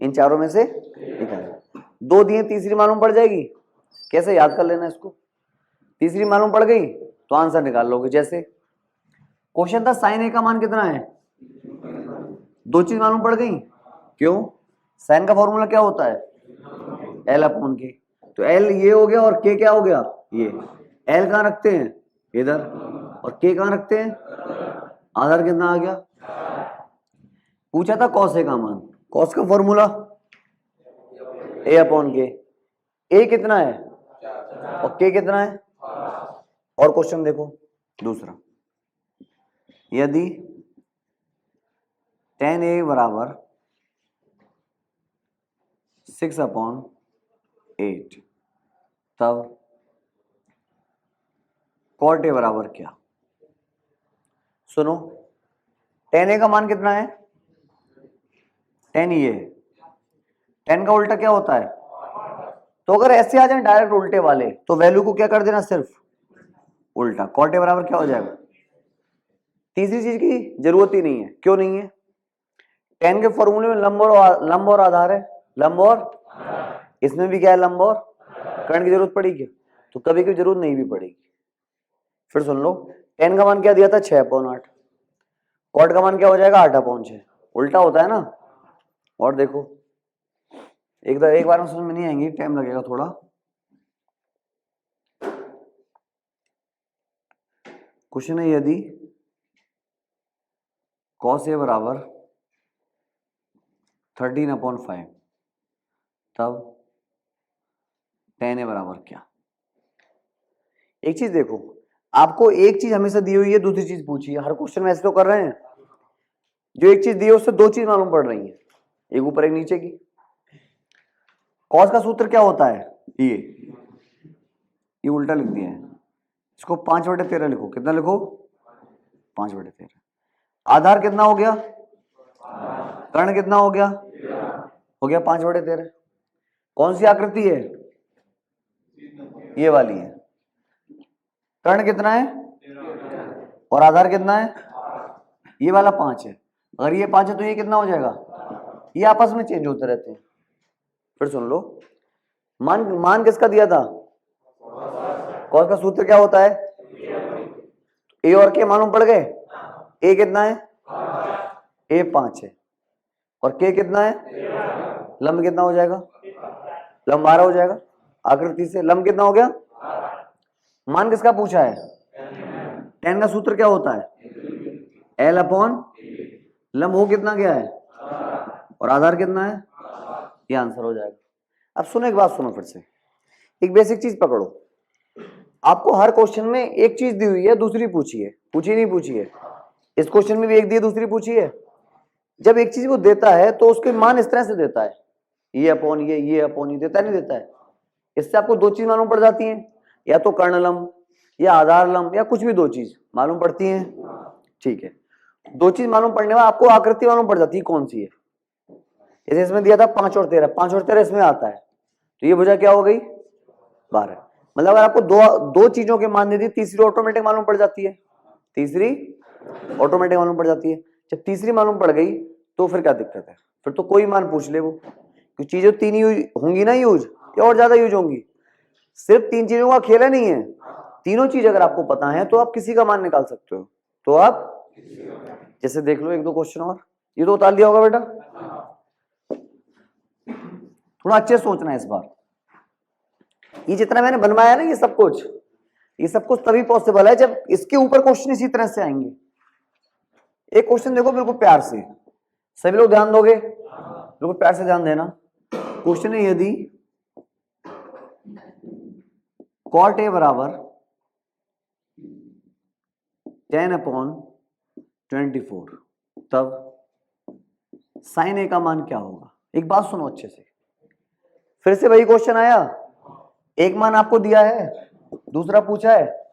इन चारों में से एक आएगा। दो दिए, तीसरी मालूम पड़ जाएगी। कैसे? याद कर लेना इसको। तीसरी मालूम पड़ गई तो आंसर निकाल लोगे। जैसे क्वेश्चन था साइन ए का मान कितना है, दो चीज मालूम पड़ गई। क्यों? साइन का फॉर्मूला क्या होता है? L/K। तो L ये हो गया और K क्या हो गया? ये। L कहां रखते हैं? इधर। और K कहां रखते हैं? आधार कितना आ गया? पूछा था कॉस ए का मान, कॉस का फॉर्मूला ए अपॉन के। ए कितना है और के कितना है। और क्वेश्चन देखो दूसरा, यदि tan a बराबर 6/8 तब cot a बराबर क्या। सुनो, tan a का मान कितना है, tan ये है, tan का उल्टा क्या होता है। तो अगर ऐसे आ जाए डायरेक्ट उल्टे वाले तो वैल्यू को क्या कर देना, सिर्फ उल्टा। cot a बराबर क्या हो जाएगा। तीसरी चीज की जरूरत ही नहीं है। क्यों नहीं है, tan के फॉर्मूले में लंब और आधार है। लंब और इसमें भी क्या है, लंब और कर्ण की जरूरत पड़ेगी क्या, तो कभी कभी जरूरत नहीं भी पड़ेगी। फिर सुन लो, tan का मान क्या दिया था 6/8, cot का मान क्या हो जाएगा 8/6। उल्टा होता है ना। और देखो एक बार में समझ में नहीं आएंगी, टाइम लगेगा थोड़ा। क्वेश्चन है, यदि cos a बराबर 13/5 तब tan a बराबर क्या। एक चीज देखो, आपको एक चीज हमेशा दी हुई है, दूसरी चीज पूछी है। हर क्वेश्चन में ऐसे तो कर रहे हैं, जो एक चीज दी है उससे दो चीज मालूम पड़ रही है, एक ऊपर एक नीचे की। cos का सूत्र क्या होता है, ये उल्टा लिख दिया है, इसको 5/13 लिखो। कितना लिखो, 5/13। आधार कितना हो गया, कर्ण कितना हो गया, 5/13। कौन सी आकृति है, ये वाली है। कर्ण कितना है और आधार कितना है, ये वाला 5 है। अगर ये 5 है तो ये कितना हो जाएगा, ये आपस में चेंज होते रहते हैं। फिर सुन लो, मान किसका दिया था, कॉस का सूत्र क्या होता है, ए और के मालूम पड़ गए। ए कितना है, ए 5 है और के कितना है, लंब कितना हो जाएगा, लंब 12 हो जाएगा। आकृति से लंब कितना हो गया। मान किसका पूछा है, tan का सूत्र क्या होता है, L अपॉन लंब हो कितना गया है और आधार कितना है, ये आंसर हो जाएगा। अब सुनो एक बात, सुनो फिर से, एक बेसिक चीज पकड़ो। आपको हर क्वेश्चन में एक चीज दी हुई है, दूसरी पूछी है, पूछी नहीं पूछी है। इस क्वेश्चन में भी एक दी है, दूसरी पूछी है। जब एक चीज वो देता है तो उसके मान इस तरह से देता है, ये अपॉन ये अपॉन ये, देता नहीं देता है। इससे आपको दो चीज मालूम पड़ जाती हैं, या तो कर्ण लंब या आधार लंब, या कुछ भी दो चीज मालूम पड़ती हैं। ठीक है, दो चीज मालूम पड़ने में आपको आकृति मालूम पड़ जाती है कौन सी है। जैसे इसमें दिया था 5 और 13, 5 और 13 इसमें आता है, तो ये भुजा क्या हो गई 12। मतलब अगर आपको दो चीजों के मान दे दी, तीसरी ऑटोमेटिक मालूम पड़ जाती है, तीसरी ऑटोमेटिक मालूम पड़ जाती है। जब तीसरी मालूम पड़ गई तो फिर क्या दिक्कत है, फिर तो कोई मान पूछ ले वो, क्योंकि चीजें तीन ही होंगी ना यूज, या और ज्यादा यूज होंगी। सिर्फ 3 चीजों का खेल नहीं है, तीनों चीज अगर आपको पता है तो आप किसी का मान निकाल सकते हो। तो आप जैसे देख लो एक दो क्वेश्चन और, ये तो उतार लिया होगा बेटा। थोड़ा अच्छे सोचना है इस बार। ये जितना मैंने बनवाया ना ये सब कुछ तभी पॉसिबल है जब इसके ऊपर क्वेश्चन इसी तरह से आएंगे। एक क्वेश्चन देखो बिल्कुल प्यार से, सभी लोग ध्यान दोगे, बिल्कुल प्यार से ध्यान देना। क्वेश्चन है, यदि cot a बराबर 10/24 तब sin a का मान क्या होगा। एक बात सुनो अच्छे से, फिर से वही क्वेश्चन आया, एक मान आपको दिया है, दूसरा पूछा है।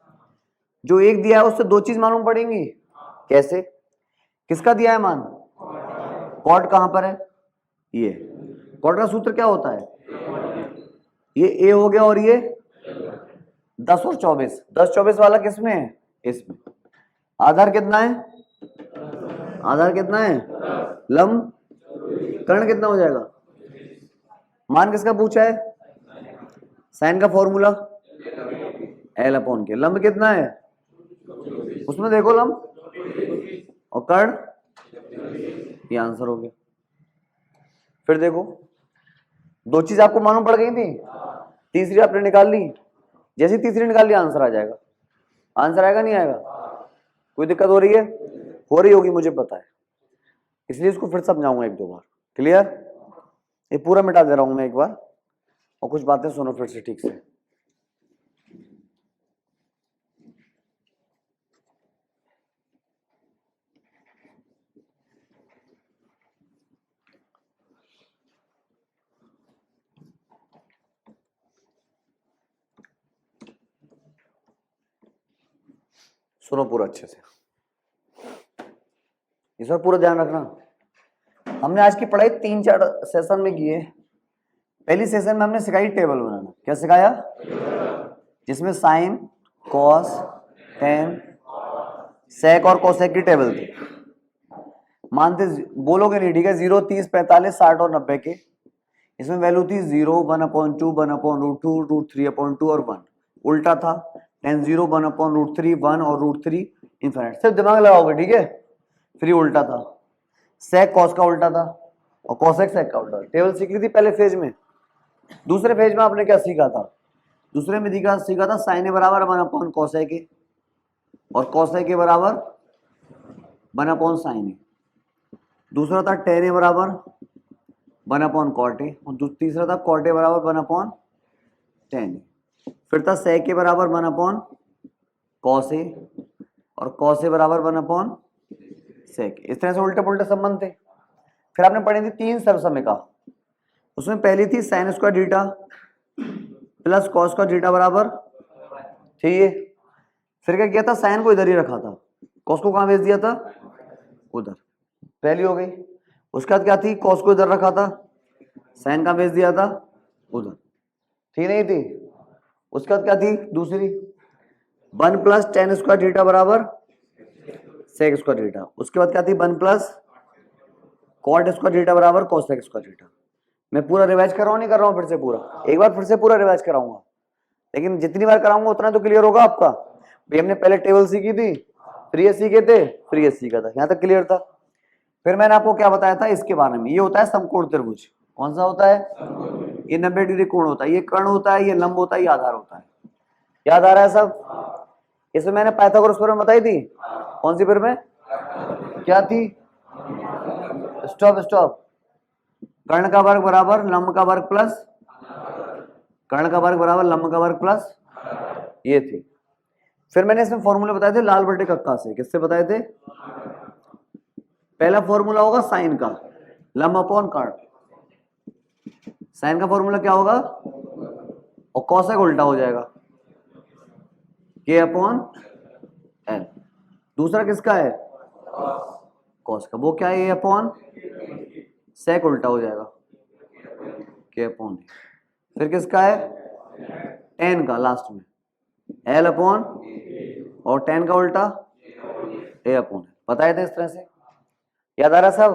जो एक दिया है उससे दो चीज मालूम पड़ेंगी। कैसे, किसका दिया है मान, cot कहां पर है, ये cot का सूत्र क्या होता है, ये a हो गया और ये 10 और 24, 10-24 वाला किसमें है, इसमें। आधार कितना है, लंब कर्ण कितना हो जाएगा। मान किसका पूछा है, साइन का फॉर्मूला L अपॉन के। लंब कितना है, उसमें देखो लंब और कर्ण, ये आंसर हो गया। फिर देखो दो चीज आपको मालूम पड़ गई थी, तीसरी आपने निकाल ली। जैसे तीसरी निकाल ली आंसर आ जाएगा। आंसर आएगा नहीं आएगा, कोई दिक्कत हो रही है, हो रही होगी मुझे पता है, इसलिए इसको फिर समझाऊंगा एक दो बार। क्लियर? ये पूरा मिटा दे रहा हूं मैं एक बार, और कुछ बातें सुनो फिर से ठीक से। सुनो पूरा अच्छे से, इस बार पूरा ध्यान रखना। हमने आज की पढ़ाई 3-4 सेशन में की है। पहली सेशन में हमने सिखाई टेबल बनाना। क्या सिखाया? जिसमें साइन, कॉस, टेन, सेक और कोसेक की टेबल थी। मानते बोलोगे नहीं, ठीक है? 0, 30, 45, 60 और 90 के। इसमें वैल्यू थी 0, 1/2, 1/√2, √3/2 और 1। उल्टा था, tan 0, 1/√3, 1 और √3 इन्फिनिट। सिर्फ दिमाग लगाओगे, ठीक है? फिर उल्टा था, सेक कॉस का उल्टा था और कोसेक सेक का उल्टा। टेबल सीख ली थी पहले फेज में। दूसरे फेज में आपने क्या सीखा था? दूसरे में सीखा था साइन ए बराबर 1/cos ए और cos ए के बराबर 1/sin ए। दूसरा था tan ए बराबर 1/cot ए और तीसरा था cot ए बराबर 1/tan ए। फिर था sec ए बराबर 1/cos ए और cos ए बराबर 1/sec। इस तरह से उल्टे पुल्टे संबंध थे। फिर आपने पढ़ी थी 3 सर्वसमीका। उसमें पहली थी sign square theta plus cos square theta बराबर, ठीक है? फिर क्या किया था? साइन को इधर ही रखा था, कॉस को कहां भेज दिया था? उधर। पहली हो गई। उसके बाद क्या थी? कॉस को इधर रखा था, साइन कहां भेज दिया था? उधर। ठीक नहीं थी? उसके बाद क्या थी? दूसरी 1 प्लस tan स्क्वायर थीटा बराबर सेक स्क्वायर थीटा। उसके बाद क्या थी? 1 प्लस कॉट स्क्वायर थीटा बराबर कोसेक स्क्वायर थीटा। मैं पूरा रिवाइज कर रहा हूँ, नहीं कर रहा हूँ? फिर से पूरा एक बार फिर से पूरा रिवाइज कराऊंगा, लेकिन जितनी बार कराऊंगा उतना तो क्लियर होगा आपका। भाई हमने पहले टेबल सीखी थी, फिर ये सीखे थे, फिर ये सीखा था, यहाँ तक क्लियर था। फिर मैंने आपको क्या बताया था इसके बारे में? ये होता है समकोण त्रिभुज। कौन सा होता है? ये 90 डिग्री कोण होता है। ये कर्ण होता है, ये लंब होता है, ये आधार होता है। याद आ रहा है सब? इसमें मैंने पाइथागोरस थ्योरम बताई थी। कौन सी? फिर में क्या थी? स्टॉप। कर्ण का वर्ग बराबर लंब का वर्ग प्लस कर्ण का वर्ग बराबर लंब का वर्ग प्लस, ये थी। फिर मैंने इसमें फॉर्मूले बताए थे लाल बटे कक्का से। किससे बताए थे? पहला फॉर्मूला होगा साइन का, लंब अपॉन कर्ण। साइन का फॉर्मूला क्या होगा? और कॉसेक उल्टा हो जाएगा, के अपॉन एल। दूसरा किसका है? कॉस का। वो क्या है? ए अपॉन सेक उल्टा हो जाएगा, के अपॉन। फिर किसका है? टेन का, लास्ट में एल अपॉन, और टेन का उल्टा ए अपॉन। बताए थे इस तरह से। याद आ रहा है सब?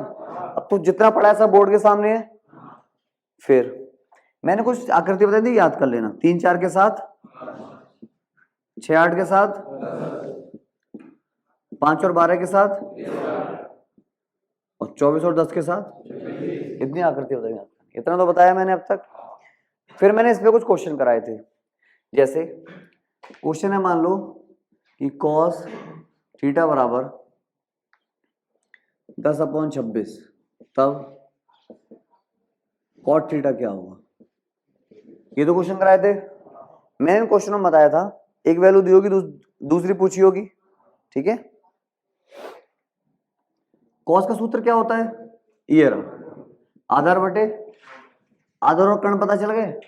अब तो जितना पढ़ा है सब बोर्ड के सामने है। फिर मैंने कुछ आकृति बताई थी, याद कर लेना। 3, 4 के साथ, 6, 8 के साथ, 5 और 12 के साथ, और 24 और 10 के साथ। इतनी आकृति बताई, इतना तो बताया मैंने अब तक। फिर मैंने इस पे कुछ क्वेश्चन कराए थे। जैसे क्वेश्चन है, मान लो कि cos थीटा बराबर 10/26, तब cot थीटा क्या होगा? ये तो क्वेश्चन कराए थे। मैंने क्वेश्चन में बताया था एक वैल्यू दी होगी, दूसरी पूछी होगी, ठीक है? cos का सूत्र क्या होता है? ये रहा, आधार बटे आधार और कर्ण। पता चल गए?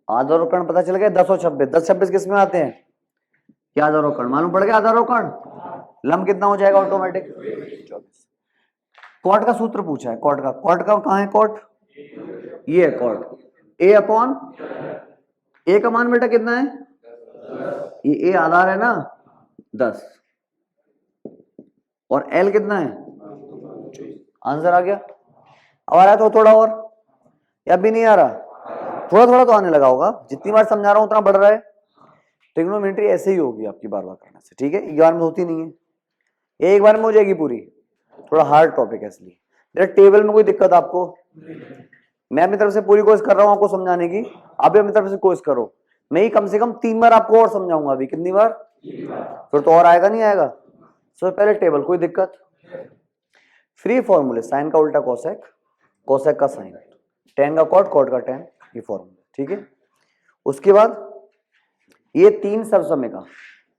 आधार और कर्ण पता चल गए। 10 और 26, 10, 26 किस में आते हैं? क्या आधार और कर्ण मालूम पड़ गया? आधार और कर्ण। लंब कितना हो जाएगा ऑटोमेटिक? 24। कॉट का सूत्र पूछा है। कॉट का कहां है? कॉट ये है, कॉट ए अपॉन, ए का मान बेटा कितना है? ये ए आधार है ना, 10, और एल कितना है? आंसर आ गया। अब आ रहा है तो थोड़ा और, या भी नहीं आ रहा? थोड़ा थोड़ा तो आने लगा होगा। जितनी बार समझा रहा हूं उतना बढ़ रहा है। ट्रिग्नोमेट्री ऐसे ही होगी आपकी बार बार करने से, ठीक है? एक बार में होती नहीं है, एक बार में हो जाएगी पूरी। थोड़ा हार्ड टॉपिक है इसलिए। जरा टेबल में कोई दिक्कत आपको? मैं अपनी तरफ से पूरी कोशिश कर रहा हूं आपको समझाने की, आप भी अपनी तरफ से कोशिश करो। मैं ही कम से कम 3 बार आपको और समझाऊंगा। अभी कितनी बार? फिर तो और आएगा नहीं आएगा? सबसे पहले टेबल, कोई दिक्कत? फ्री फॉर्मूले, साइन का उल्टा कोसेक, कोसेक का साइन, टेन का कॉट, कॉट का टेन, ये फॉर्मूला, ठीक है। उसके बाद ये तीन सर्वसम्य का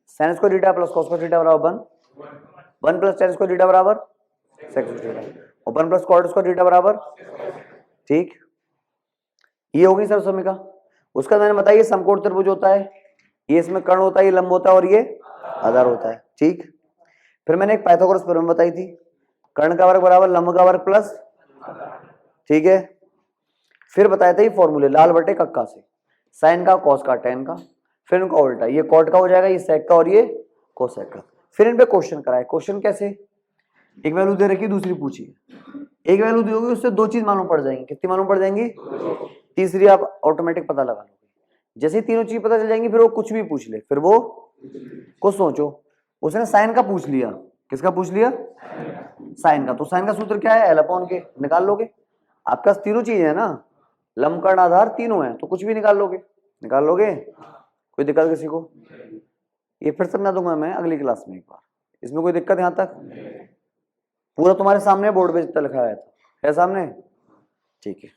sign square theta plus cos square theta बराबर 1 प्लस टेन स्क्वायर थीटा बराबर सेक स्क्वायर थीटा, और 1 प्लस कॉट स्क्वायर थीटा बराबर, ठीक। ये होगी सर्वसम्य का। उसका मैंने बताया समकोण त्रिभुज होता है, ये इसमें कर्ण होता है, ये लंब होता है और ये आधार होता है, ठीक। फिर मैंने एक पाइथागोरस प्रमेय बताई थी, कर्ण का वर्ग बराबर लंब का वर्ग प्लस, ठीक है। फिर बताया था ये फॉर्मूले लाल बटे कक्का से, साइन का, कॉस का, टेन का, फिर उनका उल्टा, ये कॉट का हो जाएगा, ये सेक का और ये कोसेक का। फिर इन पे क्वेश्चन कराए। क्वेश्चन कैसे, एक वैल्यू दे रखी दूसरी पूछी, एक वैल्यू दी होगी उससे दो चीज मालूम पड़ जाएंगी, कितनी मालूम पड़ जाएंगी, तीसरी आप ऑटोमेटिक पता लगा लोगे। जैसे ही तीनों चीज पता चल जाएंगी फिर वो कुछ भी पूछ ले, फिर वो कुछ सोचो। उसने साइन का पूछ लिया, किसका पूछ लिया, साइन का, तो साइन का सूत्र क्या है, एल अपॉन के, निकाल लोगे। आपके पास तीनों चीज है ना, लंब कर्ण आधार तीनों है, तो कुछ भी निकाल लोगे, निकाल लोगे, कोई दिक्कत किसी को। ये फिर समझा दूंगा मैं अगली क्लास में एक बार, इसमें कोई दिक्कत यहां तक, पूरा तुम्हारे सामने बोर्ड पे जितना लिखा है सामने, ठीक है।